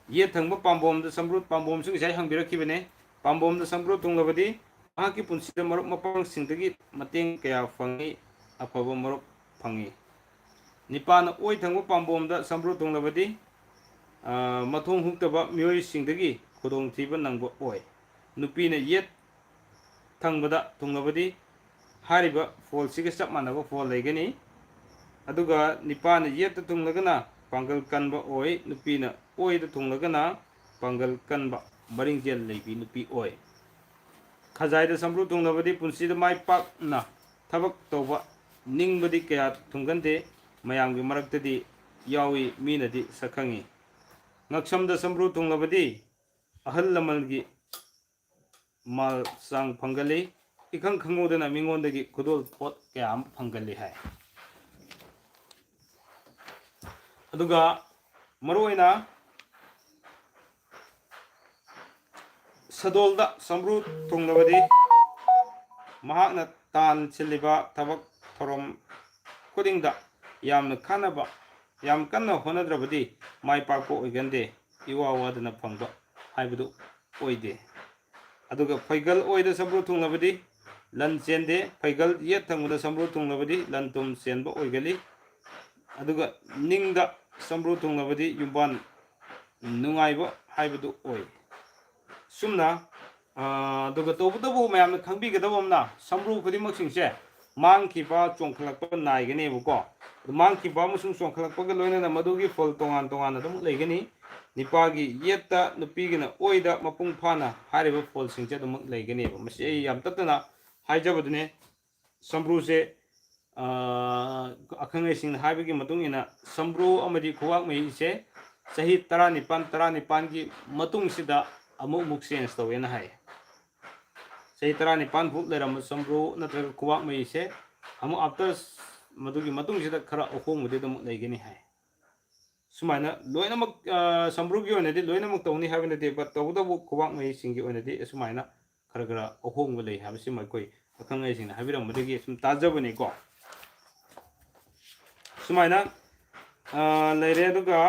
ꯌꯦꯠ ꯊꯪꯕ ꯄꯥꯝꯕꯣꯝꯗ ꯄꯥꯝꯕꯣꯝꯁꯨ ꯉꯁꯥꯏ ꯍꯪꯕꯤꯔꯛꯈꯤꯕꯅꯦ. ꯄꯥꯝꯕꯣꯝꯗ ꯁꯝꯕ꯭ꯔꯨ ꯊꯨꯡꯂꯕꯗꯤ ꯃꯍꯥꯛꯀꯤ ꯄꯨꯟꯁꯤꯗ ꯃꯔꯨꯞ ꯃꯄꯥꯡꯁꯤꯡꯗꯒꯤ ꯃꯇꯦꯡ ꯀꯌꯥ ꯐꯪꯏ. ꯑꯐꯕ ꯃꯔꯨꯞ ꯐꯪꯏ. ꯅꯤꯄꯥꯅ ꯑꯣꯏ ꯊꯪꯕ ꯄꯥꯝꯕꯣꯝꯗ ꯁꯝꯕ꯭ꯔꯨ ꯊꯨꯡꯂꯕꯗꯤ ꯃꯊꯣꯡ ꯍꯨꯛꯇꯕ ꯃꯤꯑꯣꯏꯁꯤꯡꯗꯒꯤ ꯈꯨꯗꯣꯡꯊꯤꯕ ꯅꯪꯕ ꯑꯣꯏ. ꯅꯨꯄꯤꯅ ꯌꯦꯠ ꯊꯪꯕꯗ ꯊꯨꯡꯂꯕꯗꯤ ꯍꯥꯏꯔꯤꯕ ꯐꯣꯜꯁꯤꯒ ꯆꯞ ꯃꯥꯟꯅꯕ ꯐꯣꯜ ꯂꯩꯒꯅꯤ. ꯑꯗꯨꯒ ꯅꯤꯄꯥꯅ ꯌꯦꯠꯇ ꯊꯨꯡꯂꯒꯅ ꯄꯥꯡꯒꯜ ꯀꯟꯕ ꯑꯣꯏ. ꯅꯨꯄꯤꯅ ꯑꯣꯏꯗ ꯊꯨꯡꯂꯒꯅ ꯄꯥꯡꯒꯜ ꯀꯟꯕ ꯃꯔꯤꯡꯖꯦꯜ ꯂꯩꯕꯤ ꯅꯨꯄꯤ ꯑꯣꯏ. ꯈꯖꯥꯏꯗ ꯁꯝꯕ꯭ꯔꯨ ꯊꯨꯡꯂꯕꯗꯤ ꯄꯨꯟꯁꯤꯗ ꯃꯥꯏ ꯄꯥꯛꯅ ꯊꯕꯛ ꯇꯧꯕ ꯅꯤꯡꯕꯗꯤ ꯀꯌꯥ ꯊꯨꯡꯒꯟꯗꯦ. ꯃꯌꯥꯝꯒꯤ ꯃꯔꯛꯇꯗꯤ ꯌꯥꯎꯏ, ꯃꯤꯅꯗꯤ ꯁꯛꯈꯪꯏ. ꯉꯛꯁꯝꯗ ꯁꯝꯕ꯭ꯔꯨ ꯊꯨꯡꯂꯕꯗꯤ ꯑꯍꯜ ꯂꯃꯟꯒꯤ ꯃꯥꯜ ꯆꯥꯡ ꯐꯪꯒꯜꯂꯤ. ꯏꯈꯪ ꯈꯪꯍꯧꯗꯅ ꯃꯤꯉꯣꯟꯗꯒꯤ ꯈꯨꯗꯣꯜ ꯄꯣꯠ ꯀꯌꯥ ꯑꯃ ꯐꯪꯒꯜꯂꯤ ꯍꯥꯏ. ꯑꯗꯨꯒ ꯃꯔꯨꯑꯣꯏꯅ ꯁꯗꯣꯜꯗ ꯁꯝꯕ꯭ꯔꯨ ꯊꯨꯡꯂꯕꯗꯤ ꯃꯍꯥꯛꯅ ꯇꯥꯟ ꯁꯤꯜꯂꯤꯕ ꯊꯕꯛ ꯊꯧꯔꯝ ꯈꯨꯗꯤꯡꯗ ꯌꯥꯝ ꯀꯟꯅ ꯍꯣꯠꯅꯗ꯭ꯔꯕꯗꯤ ꯃꯥꯏ ꯄꯥꯛꯄ ꯑꯣꯏꯒꯟꯗꯦ. ꯏꯋꯥ ꯋꯥꯗꯅ ꯐꯪꯕ ꯍꯥꯏꯕꯗꯨ ꯑꯣꯏꯗꯦ. ꯑꯗꯨꯒ ꯐꯩꯒꯜ ꯑꯣꯏꯗ ꯁꯝꯕ꯭ꯔꯨ ꯊꯨꯡꯂꯕꯗꯤ ꯂꯟ ꯆꯦꯟꯗꯦ. ꯐꯩꯒꯜ ꯌꯦꯠ ꯊꯪꯕꯗ ꯁꯝꯕ꯭ꯔꯨ ꯊꯨꯡꯂꯕꯗꯤ ꯂꯟ ꯊꯨꯝ ꯆꯦꯟꯕ ꯑꯣꯏꯒꯜꯂꯤ. ꯑꯗꯨꯒ ꯅꯤꯡꯗ ꯁꯝꯕ꯭ꯔꯨ ꯊꯨꯡꯂꯕꯗꯤ ꯌꯨꯝꯕꯥꯟ ꯅꯨꯡꯉꯥꯏꯕ ꯍꯥꯏꯕꯗꯨ ꯑꯣꯏ. ꯁꯨꯝꯅ ꯑꯗꯨꯒ ꯇꯧꯕꯇꯕꯨ ꯃꯌꯥꯝꯅ ꯈꯪꯕꯤꯒꯗꯕ ꯑꯃꯅ ꯁꯝꯕ꯭ꯔꯨ ꯈꯨꯗꯤꯡꯃꯛꯁꯤꯡꯁꯦ ꯃꯥꯡꯈꯤꯕ ꯆꯣꯡꯈꯠꯂꯛꯄ ナꯏꯒꯅꯦꯕꯀꯣ. ꯃꯥꯡꯈꯤꯕ ꯑꯃꯁꯨꯡ ꯆꯣꯡꯈꯠꯂꯛꯄꯒ ꯂꯣꯏꯅꯅ ꯃꯗꯨꯒꯤ ꯐꯣꯜ ꯇꯣꯉꯥꯟ ꯇꯣꯉꯥꯟꯅ ꯑꯗꯨꯝ ꯂꯩꯒꯅꯤ. ꯅꯤꯄꯥꯒꯤ ꯌꯦꯠꯇ ꯅꯨꯄꯤꯒꯤꯅ ꯑꯣꯏꯗ ꯃꯄꯨꯡ ꯐꯥꯅ ꯍꯥꯏꯔꯤꯕ ꯐꯣꯜꯁꯤꯡꯁꯦ ꯑꯗꯨꯃꯛ ꯂꯩꯒꯅꯦꯕ. ꯃꯁꯤ ꯑꯩ ꯌꯥꯝ ꯇꯠꯇꯅ ꯍꯥꯏꯖꯕꯗꯨꯅꯦ. ꯁꯝꯕ꯭ꯔꯨꯁꯦ ꯑꯈꯪ ꯑꯍꯩꯁꯤꯡꯅ ꯍꯥꯏꯕꯒꯤ ꯃꯇꯨꯡ ꯏꯟꯅ ꯁꯝꯕ꯭ꯔꯨ ꯑꯃꯗꯤ ꯈꯨꯋꯥꯛ ꯃꯍꯤꯁꯦ ꯆꯍꯤ 19 ꯃꯇꯨꯡꯁꯤꯗ ꯑꯃꯨꯛ ꯆꯦꯟꯖ ꯇꯧꯋꯦꯅ ꯍꯥꯏ. ꯆꯍꯤ 19 ꯐꯥꯎ ꯂꯩꯔꯝꯕ ꯁꯝꯕ꯭ꯔꯨ ꯅꯠꯇ꯭ꯔꯒ ꯈꯨꯋꯥꯛ ꯃꯍꯤꯁꯦ ꯑꯃꯨꯛ ꯑꯥꯐꯇꯔ ꯃꯗꯨꯒꯤ ꯃꯇꯨꯡꯁꯤꯗ ꯈꯔ ꯑꯍꯣꯡꯕꯗꯤ ꯑꯗꯨꯝ ꯂꯩꯒꯅꯤ ꯍꯥꯏ ꯁꯨꯃꯥꯏꯅ ꯂꯣꯏꯅꯃꯛ ꯁꯝꯕ꯭ꯔꯨꯒꯤ ꯑꯣꯏꯅꯗꯤ ꯂꯣꯏꯅꯃꯛ ꯇꯧꯅꯤ ꯍꯥꯏꯕ ꯅꯠꯇꯦ ꯕꯠ ꯇꯧꯕꯇꯕꯨ ꯈꯨꯕꯥꯛ ꯃꯌꯤꯁꯤꯡꯒꯤ ꯑꯣꯏꯅꯗꯤ ꯑꯁꯨꯃꯥꯏꯅ ꯈꯔ ꯈꯔ ꯑꯍꯣꯡꯕ ꯂꯩ ꯍꯥꯏꯕꯁꯤꯃ ꯑꯩꯈꯣꯏ ꯑꯈꯪ ꯑꯍꯩꯁꯤꯡꯅ ꯍꯥꯏꯕꯤꯔꯝꯕꯗꯒꯤ ꯁꯨꯝ ꯇꯥꯖꯕꯅꯤꯀꯣ ꯁꯨꯃꯥꯏꯅ ꯂꯩꯔꯦ ꯑꯗꯨꯒ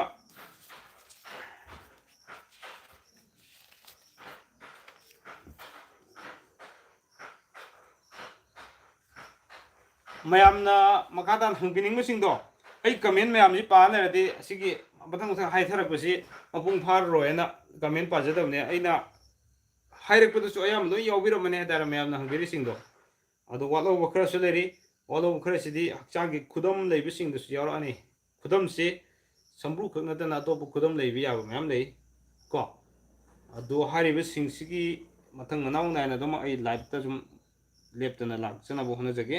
ꯃꯌꯥꯝꯅ ꯃꯈꯥ ꯇꯥꯅ ꯍꯪꯕꯤꯅꯤꯡꯕꯁꯤꯡꯗꯣ ꯑꯩ ꯀꯃꯦꯟ ꯃꯌꯥꯝꯁꯤ ꯄꯥ ꯂꯩꯔꯗꯤ ꯑꯁꯤꯒꯤ ꯃꯊꯪ ꯃꯊꯪ ꯍꯥꯏꯊꯔꯛꯄꯁꯤ ꯃꯄꯨꯡ ꯐꯥꯔꯔꯣꯏꯅ ꯀꯃꯦꯟ ꯄꯥꯖꯗꯕꯅꯦ ꯑꯩꯅ ꯍꯥꯏꯔꯛꯄꯗꯁꯨ ꯑꯌꯥꯝꯕ ꯂꯣꯏ ꯌꯥꯎꯕꯤꯔꯝꯕꯅꯦ ꯍꯥꯏꯇꯥꯔꯦ ꯃꯌꯥꯝꯅ ꯍꯪꯕꯤꯔꯤꯁꯤꯡꯗꯣ ꯑꯗꯣ ꯋꯥꯠꯍꯧꯕ ꯈꯔꯁꯨ ꯂꯩꯔꯤ ꯋꯥꯠꯍꯧꯕ ꯈꯔꯁꯤꯗꯤ ꯍꯛꯆꯥꯡꯒꯤ ꯈꯨꯗꯝ ꯂꯩꯕꯁꯤꯡꯗꯨꯁꯨ ꯌꯥꯎꯔꯛꯑꯅꯤ ꯈꯨꯗꯝꯁꯤ ꯁꯝꯕ꯭ꯔꯨ ꯈꯛ ꯅꯠꯇꯅ ꯑꯇꯣꯞꯄ ꯈꯨꯗꯝ ꯂꯩꯕ ꯌꯥꯕ ꯃꯌꯥꯝ ꯂꯩ ꯀꯣ ꯑꯗꯣ ꯍꯥꯏꯔꯤꯕꯁꯤꯡꯁꯤꯒꯤ ꯃꯊꯪ ꯃꯅꯥꯎ ꯅꯥꯏꯅ ꯑꯗꯨꯝ ꯑꯩ ꯂꯥꯏꯚꯇ ꯁꯨꯝ ꯂꯦꯞꯇꯅ ꯂꯥꯛꯆꯅꯕ ꯍꯣꯠꯅꯖꯒꯦ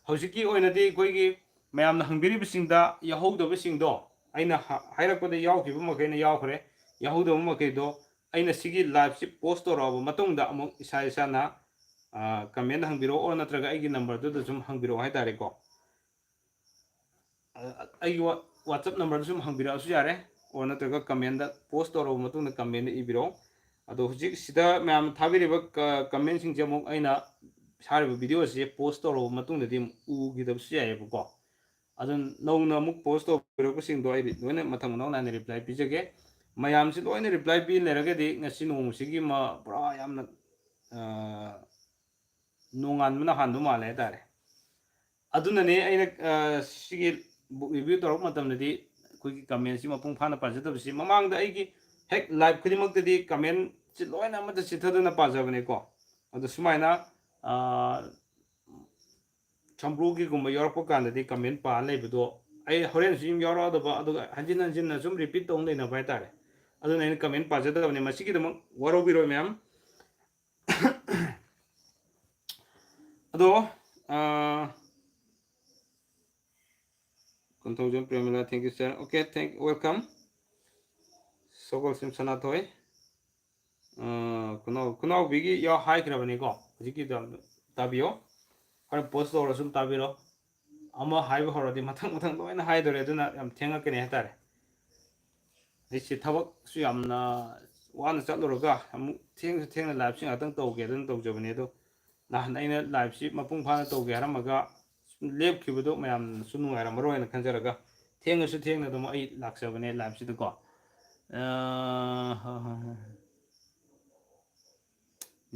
ꯍꯧꯖꯤꯛꯀꯤ ꯑꯣꯏꯅꯗꯤ ꯑꯩꯈꯣꯏꯒꯤ ꯃꯌꯥꯝꯅ ꯍꯪꯕꯤꯔꯤꯕꯁꯤꯡꯗ ꯌꯥꯎꯍꯧꯗꯕꯁꯤꯡꯗꯣ ꯑꯩꯅ ꯍꯥꯏꯔꯛꯄꯗ ꯌꯥꯎꯈꯤꯕ ꯃꯈꯩꯅ ꯌꯥꯎꯈ꯭ꯔꯦ ꯌꯥꯎꯍꯧꯗꯕ ꯃꯈꯩꯗꯣ ꯑꯩꯅ ꯁꯤꯒꯤ ꯂꯥꯏꯚꯁꯤ ꯄꯣꯁ ꯇꯧꯔꯛꯑꯕ ꯃꯇꯨꯡꯗ ꯑꯃꯨꯛ ꯏꯁꯥꯅ ꯀꯃꯦꯟ ꯍꯪꯕꯤꯔꯛꯑꯣ ꯅꯠꯇ꯭ꯔꯒ ꯑꯩꯒꯤ ꯅꯝꯕꯔꯗꯨꯗ ꯁꯨꯝ ꯍꯪꯕꯤꯔꯛꯑꯣ ꯍꯥꯏꯇꯥꯔꯦꯀꯣ ꯑꯩꯒꯤ ꯋꯥꯆꯞ ꯅꯝꯕꯔꯗ ꯁꯨꯝ ꯍꯪꯕꯤꯔꯛꯑꯁꯨ ꯌꯥꯔꯦ ꯑꯣꯔ ꯅꯠꯇ꯭ꯔꯒ ꯀꯃꯦꯟꯗ ꯄꯣꯁ ꯇꯧꯔꯕ ꯃꯇꯨꯡꯗ ꯀꯃꯦꯟꯗ ꯏꯕꯤꯔꯛꯑꯣ ꯑꯗꯣ ꯍꯧꯖꯤꯛ ꯁꯤꯗ ꯃꯌꯥꯝ ꯊꯥꯕꯤꯔꯤꯕ ꯀꯃꯦꯟꯁꯤꯡꯁꯦ ꯑꯃꯨꯛ ꯑꯩꯅ ꯁꯥꯔꯤꯕ ꯚꯤꯗꯤꯑꯣꯁꯦ ꯄꯣꯁ ꯇꯧꯔꯕ ꯃꯇꯨꯡꯗꯗꯤ ꯎꯈꯤꯗꯕꯁꯨ ꯌꯥꯏꯑꯕꯀꯣ ꯑꯗꯨ ꯅꯧꯅ ꯑꯃꯨꯛ ꯄꯣꯁ ꯇꯧꯕꯤꯔꯛꯄꯁꯤꯡꯗꯣ ꯑꯩ ꯂꯣꯏꯅ ꯃꯊꯪ ꯃꯅꯥꯎ ꯅꯥꯏꯅ ꯔꯤꯄ꯭ꯂꯥꯏ ꯄꯤꯖꯒꯦ ꯃꯌꯥꯝꯁꯤ ꯂꯣꯏꯅ ꯔꯤꯄ꯭ꯂꯥꯏ ꯄꯤ ꯂꯩꯔꯒꯗꯤ ꯉꯁꯤ ꯅꯣꯡꯃꯁꯤꯒꯤ ꯄꯨꯔꯥ ꯌꯥꯝꯅ ꯅꯣꯡꯉꯥꯟꯕꯅ ꯍꯥꯟꯕ ꯃꯥꯜꯂꯦ ꯍꯥꯏꯇꯥꯔꯦ ꯑꯗꯨꯅꯅꯦ ꯑꯩꯅ ꯁꯤꯒꯤ ꯕꯨꯛ ꯔꯤꯚ꯭ꯌꯨ ꯇꯧꯔꯛꯄ ꯃꯇꯝꯗꯗꯤ ꯑꯩꯈꯣꯏꯒꯤ ꯀꯃꯦꯟꯁꯤ ꯃꯄꯨꯡ ꯐꯥꯅ ꯄꯥꯖꯗꯕꯁꯤ ꯃꯃꯥꯡꯗ ꯑꯩꯒꯤ ꯍꯦꯛ ꯂꯥꯏꯚ ꯈꯨꯗꯤꯡꯃꯛꯇꯗꯤ ꯀꯃꯦꯟꯁꯤ ꯂꯣꯏꯅ ꯑꯃꯠꯇ ꯆꯤꯊꯗꯅ ꯄꯥꯖꯕꯅꯦꯀꯣ ꯑꯗꯣ ꯁꯨꯃꯥꯏꯅ ꯁꯝꯕ꯭ꯔꯨꯒꯤꯒꯨꯝꯕ ꯌꯥꯎꯔꯛꯄ ꯀꯥꯟꯗꯗꯤ ꯀꯃꯦꯟ ꯄꯥ ꯂꯩꯕꯗꯣ ꯑꯩ ꯍꯣꯔꯦꯟꯁꯨ ꯌꯨꯝ ꯌꯥꯎꯔꯛꯑꯗꯕ ꯑꯗꯨꯒ ꯍꯟꯖꯤꯟ ꯍꯟꯖꯤꯟꯅ ꯁꯨꯝ ꯔꯤꯄꯤꯠ ꯇꯧꯅ ꯂꯩꯅꯕ ꯍꯥꯏꯇꯥꯔꯦ ꯑꯗꯨꯅ ꯑꯩꯅ ꯀꯃꯦꯟ ꯄꯥꯖꯗꯕꯅꯦ ꯃꯁꯤꯒꯤꯗꯃꯛ ꯋꯥꯔꯧꯕꯤꯔꯣꯏ ꯃꯌꯥꯝ ꯑꯗꯣ ꯀꯣꯟꯊꯧꯖꯝ Premila thank you sir okay welcome ꯁꯒꯣꯜꯁꯤꯝ ꯁꯅꯥꯊꯣꯏ ꯈꯨꯅꯥꯎꯕꯤꯒꯤ ꯍꯥꯏꯈ꯭ꯔꯕꯅꯤꯀꯣ ꯍꯧꯖꯤꯛꯀꯤꯗꯣ ꯇꯥꯕꯤꯌꯣ ꯈꯔ ꯄꯣꯁ ꯇꯧꯔ ꯁꯨꯝ ꯇꯥꯕꯤꯔꯣ ꯑꯃ ꯍꯥꯏꯕ ꯍꯧꯔꯗꯤ ꯃꯊꯪ ꯃꯊꯪ ꯂꯣꯏꯅ ꯍꯥꯏꯗꯣꯔꯦ ꯑꯗꯨꯅ ꯌꯥꯝ ꯊꯦꯡꯉꯛꯀꯅꯤ ꯍꯥꯏꯇꯥꯔꯦ ꯑꯩꯁꯦ ꯊꯕꯛꯁꯨ ꯌꯥꯝꯅ ꯋꯥꯅ ꯆꯠꯂꯨꯔꯒ ꯑꯃꯨꯛ ꯊꯦꯡꯅ ꯂꯥꯏꯚꯁꯤ ꯉꯥꯛꯇꯪ ꯇꯧꯒꯦ ꯑꯗꯨꯅ ꯇꯧꯖꯕꯅꯦ ꯑꯗꯣ ꯅꯍꯥꯟ ꯑꯩꯅ ꯂꯥꯏꯚꯁꯤ ꯃꯄꯨꯡ ꯐꯥꯅ ꯇꯧꯒꯦ ꯍꯥꯏꯔꯝꯃꯒ ꯂꯦꯞꯈꯤꯕꯗꯣ ꯃꯌꯥꯝꯅꯁꯨ ꯅꯨꯡꯉꯥꯏꯔꯝꯃꯔꯣꯏꯅ ꯈꯟꯖꯔꯒ ꯊꯦꯡꯉꯁꯨ ꯊꯦꯡꯅ ꯑꯗꯨꯝ ꯑꯩ ꯂꯥꯛꯆꯕꯅꯦ ꯂꯥꯏꯚꯁꯤꯗꯀꯣ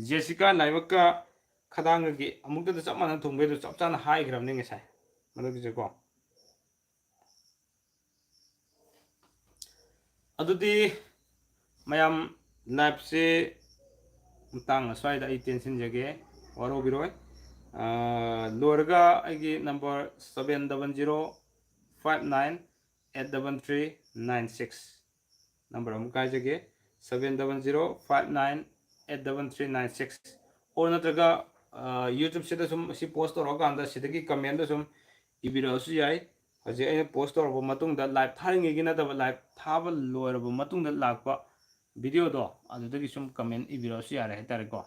ꯖꯦꯁꯤꯀꯥ ꯂꯥꯏꯕꯛꯀ ꯈꯗꯥꯡꯒꯒꯤ ꯑꯃꯨꯛꯇꯗ ꯆꯞ ꯃꯥꯟꯅꯅ ꯊꯨꯡꯕꯩꯗꯣ ꯆꯞ ꯆꯥꯅ ꯍꯥꯏꯈ꯭ꯔꯕꯅꯤ ꯉꯁꯥꯏ ꯃꯗꯨꯒꯤꯁꯦꯀꯣ ꯑꯗꯨꯗꯤ ꯃꯌꯥꯝ ꯂꯥꯏꯚꯁꯦ ꯃꯇꯥꯡ ꯑꯁ꯭ꯋꯥꯏꯗ ꯑꯩ ꯇꯦꯟꯁꯤꯟꯖꯒꯦ ꯋꯥꯔꯧꯕꯤꯔꯣꯏ ꯂꯣꯏꯔꯒ ꯑꯩꯒꯤ ꯅꯝꯕꯔ 7005983396 ꯅꯝꯕꯔ ꯑꯃꯨꯛ ꯍꯥꯏꯖꯒꯦ 7005983396 ꯑꯣꯔ ꯅꯠꯇ꯭ꯔꯒ ꯌꯨꯇ꯭ꯌꯨꯕꯁꯤꯗ ꯁꯨꯝ ꯁꯤ ꯄꯣꯁ ꯇꯧꯔꯛꯑꯀꯥꯟꯗ ꯁꯤꯗꯒꯤ ꯀꯃꯦꯟꯗ ꯁꯨꯝ ꯏꯕꯤꯔꯛꯑꯁꯨ ꯌꯥꯏ ꯍꯧꯖꯤꯛ ꯑꯩꯅ ꯄꯣꯁ ꯇꯧꯔꯛꯄ ꯃꯇꯨꯡꯗ ꯂꯥꯏꯚ ꯊꯥꯔꯤꯉꯩꯒꯤ ꯅꯠꯇꯕ ꯂꯥꯏꯚ ꯊꯥꯕ ꯂꯣꯏꯔꯕ ꯃꯇꯨꯡꯗ ꯂꯥꯛꯄ ꯚꯤꯗꯤꯑꯣꯗꯣ ꯑꯗꯨꯗꯒꯤ ꯁꯨꯝ ꯀꯃꯦꯟ ꯏꯕꯤꯔꯛꯑꯁꯨ ꯌꯥꯔꯦ ꯍꯥꯏꯇꯥꯔꯦꯀꯣ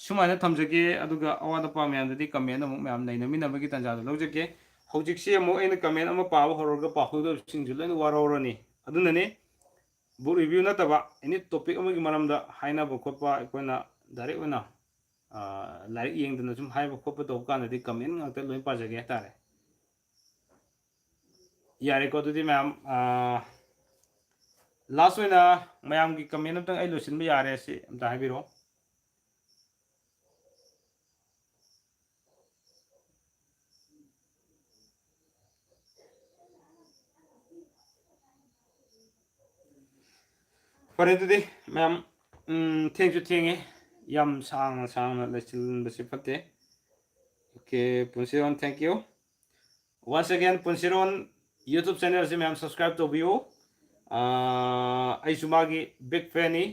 ꯁꯨꯃꯥꯏꯅ ꯊꯝꯖꯒꯦ ꯑꯗꯨꯒ ꯑꯋꯥꯠ ꯑꯄꯥ ꯃꯌꯥꯝꯗꯗꯤ ꯀꯃꯦꯟ ꯑꯃꯨꯛ ꯃꯌꯥꯝ ꯅꯩꯅꯃꯤꯟꯅꯕꯒꯤ ꯇꯥꯟꯖꯥꯗꯣ ꯂꯧꯖꯒꯦ ꯍꯧꯖꯤꯛꯁꯤ ꯑꯃꯨꯛ ꯑꯩꯅ ꯀꯃꯦꯟ ꯑꯃ ꯄꯥꯕ ꯍꯧꯔꯒ ꯄꯥꯍꯧꯗꯕꯁꯤꯡꯁꯨ ꯂꯣꯏꯅ ꯋꯥꯔꯧꯔꯅꯤ ꯑꯗꯨꯅꯅꯤ ꯕꯨꯛ ꯔꯤꯚ꯭ꯌꯨ ꯅꯠꯇꯕ ꯑꯦꯅꯤ ꯇꯣꯄꯤꯛ ꯑꯃꯒꯤ ꯃꯔꯝꯗ ꯍꯥꯏꯅꯕ ꯈꯣꯠꯄ ꯑꯩꯈꯣꯏꯅ ꯗꯥꯏꯔꯦꯛ ꯑꯣꯏꯅ ꯂꯥꯏꯔꯤꯛ ꯌꯦꯡꯗꯅ ꯁꯨꯝ ꯍꯥꯏꯕ ꯈꯣꯠꯄ ꯇꯧꯕ ꯀꯥꯟꯗꯗꯤ ꯀꯃꯦꯟ ꯉꯥꯛꯇ ꯂꯣꯏ ꯄꯥꯖꯒꯦ ꯍꯥꯏꯇꯥꯔꯦ ꯌꯥꯔꯦꯀꯣ ꯑꯗꯨꯗꯤ ꯃꯌꯥꯝ ꯂꯥꯁ ꯑꯣꯏꯅ ꯃꯌꯥꯝꯒꯤ ꯀꯃꯦꯟ ꯑꯝꯇꯪ ꯑꯩ ꯂꯣꯏꯁꯤꯟꯕ ꯌꯥꯔꯦ ꯁꯤ ꯑꯝꯇ ꯍꯥꯏꯕꯤꯔꯛꯑꯣ ꯐꯔꯦ ꯑꯗꯨꯗꯤ ꯃꯌꯥꯝ ꯊꯦꯡꯁꯨ ꯊꯦꯡꯉꯦ ꯌꯥꯝ ꯁꯥꯡꯅ ꯂꯩꯁꯤꯟꯕꯁꯤ ꯐꯠꯇꯦ ꯑꯣꯀꯦ ꯄꯨꯟꯁꯤꯔꯣꯟ ꯊꯦꯡꯛ ꯌꯨ ꯋꯥꯟꯁ ꯑꯒꯦꯟ ꯄꯨꯟꯁꯤꯔꯣꯟ ꯌꯨꯇꯨꯕ ꯆꯦꯅꯦꯜꯁꯤ ꯃꯌꯥꯝ ꯁꯕꯁꯀ꯭ꯔꯥꯏꯕ ꯇꯧꯕꯤꯌꯨ ꯑꯩꯁꯨ ꯃꯥꯒꯤ ꯕꯤꯛ ꯐꯦꯟꯅꯤ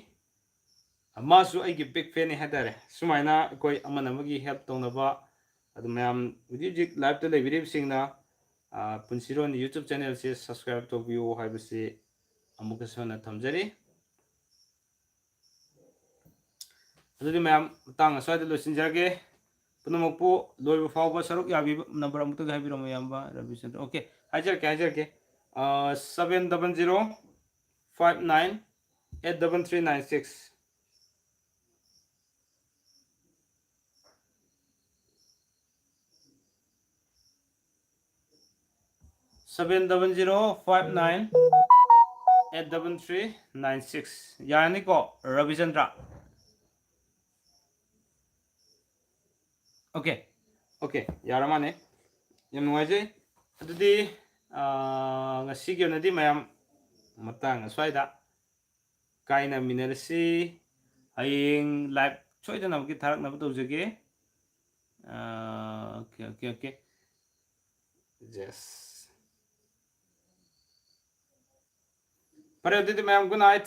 ꯃꯥꯁꯨ ꯑꯩꯒꯤ ꯕꯤꯛ ꯐꯦꯟꯅꯤ ꯍꯥꯏꯇꯥꯔꯦ ꯁꯨꯃꯥꯏꯅ ꯑꯩꯈꯣꯏ ꯑꯃꯅ ꯑꯃꯒꯤ ꯍꯦꯜꯞ ꯇꯧꯅꯕ ꯑꯗꯨ ꯃꯌꯥꯝ ꯍꯧꯖꯤꯛ ꯍꯧꯖꯤꯛ ꯂꯥꯏꯚꯇ ꯂꯩꯕꯤꯔꯤꯕꯁꯤꯡꯅ ꯄꯨꯟꯁꯤꯔꯣꯟ ꯌꯨꯇꯨꯕ ꯆꯦꯅꯦꯜꯁꯤ ꯁꯕꯁꯀ꯭ꯔꯥꯏꯕ ꯇꯧꯕꯤꯌꯨ ꯍꯥꯏꯕꯁꯤ ꯑꯃꯨꯛꯀꯁꯨ ꯍꯟꯅ ꯊꯝꯖꯔꯤ ꯑꯗꯨꯗꯤ ꯃꯌꯥꯝ ꯃꯇꯥꯡ ꯑꯁ꯭ꯋꯥꯏꯗ ꯂꯣꯏꯁꯤꯟꯖꯔꯒꯦ ꯄꯨꯝꯅꯃꯛꯄꯨ ꯂꯣꯏꯕ ꯐꯥꯎꯕ ꯁꯔꯨꯛ ꯌꯥꯕꯤꯕ ꯅꯝꯕꯔ ꯑꯃꯨꯛꯇꯒ ꯍꯥꯏꯕꯤꯔꯝꯃꯨ ꯏꯌꯥꯝꯕ ꯔꯕꯤꯆꯟꯗ꯭ꯔ ꯑꯣꯀꯦ ꯍꯥꯏꯖꯔꯛꯀꯦ 700598339 700598339 ꯌꯥꯔꯅꯤꯀꯣ ꯔꯕꯤꯆꯟꯗ꯭ꯔ ओके यार माने यम नुवाइजे अदुदी ngasi gi onadi mayam matang aswaida kaina minerasi haying live choida na gi tharak na tawjage okay yes pare adudi mayam good night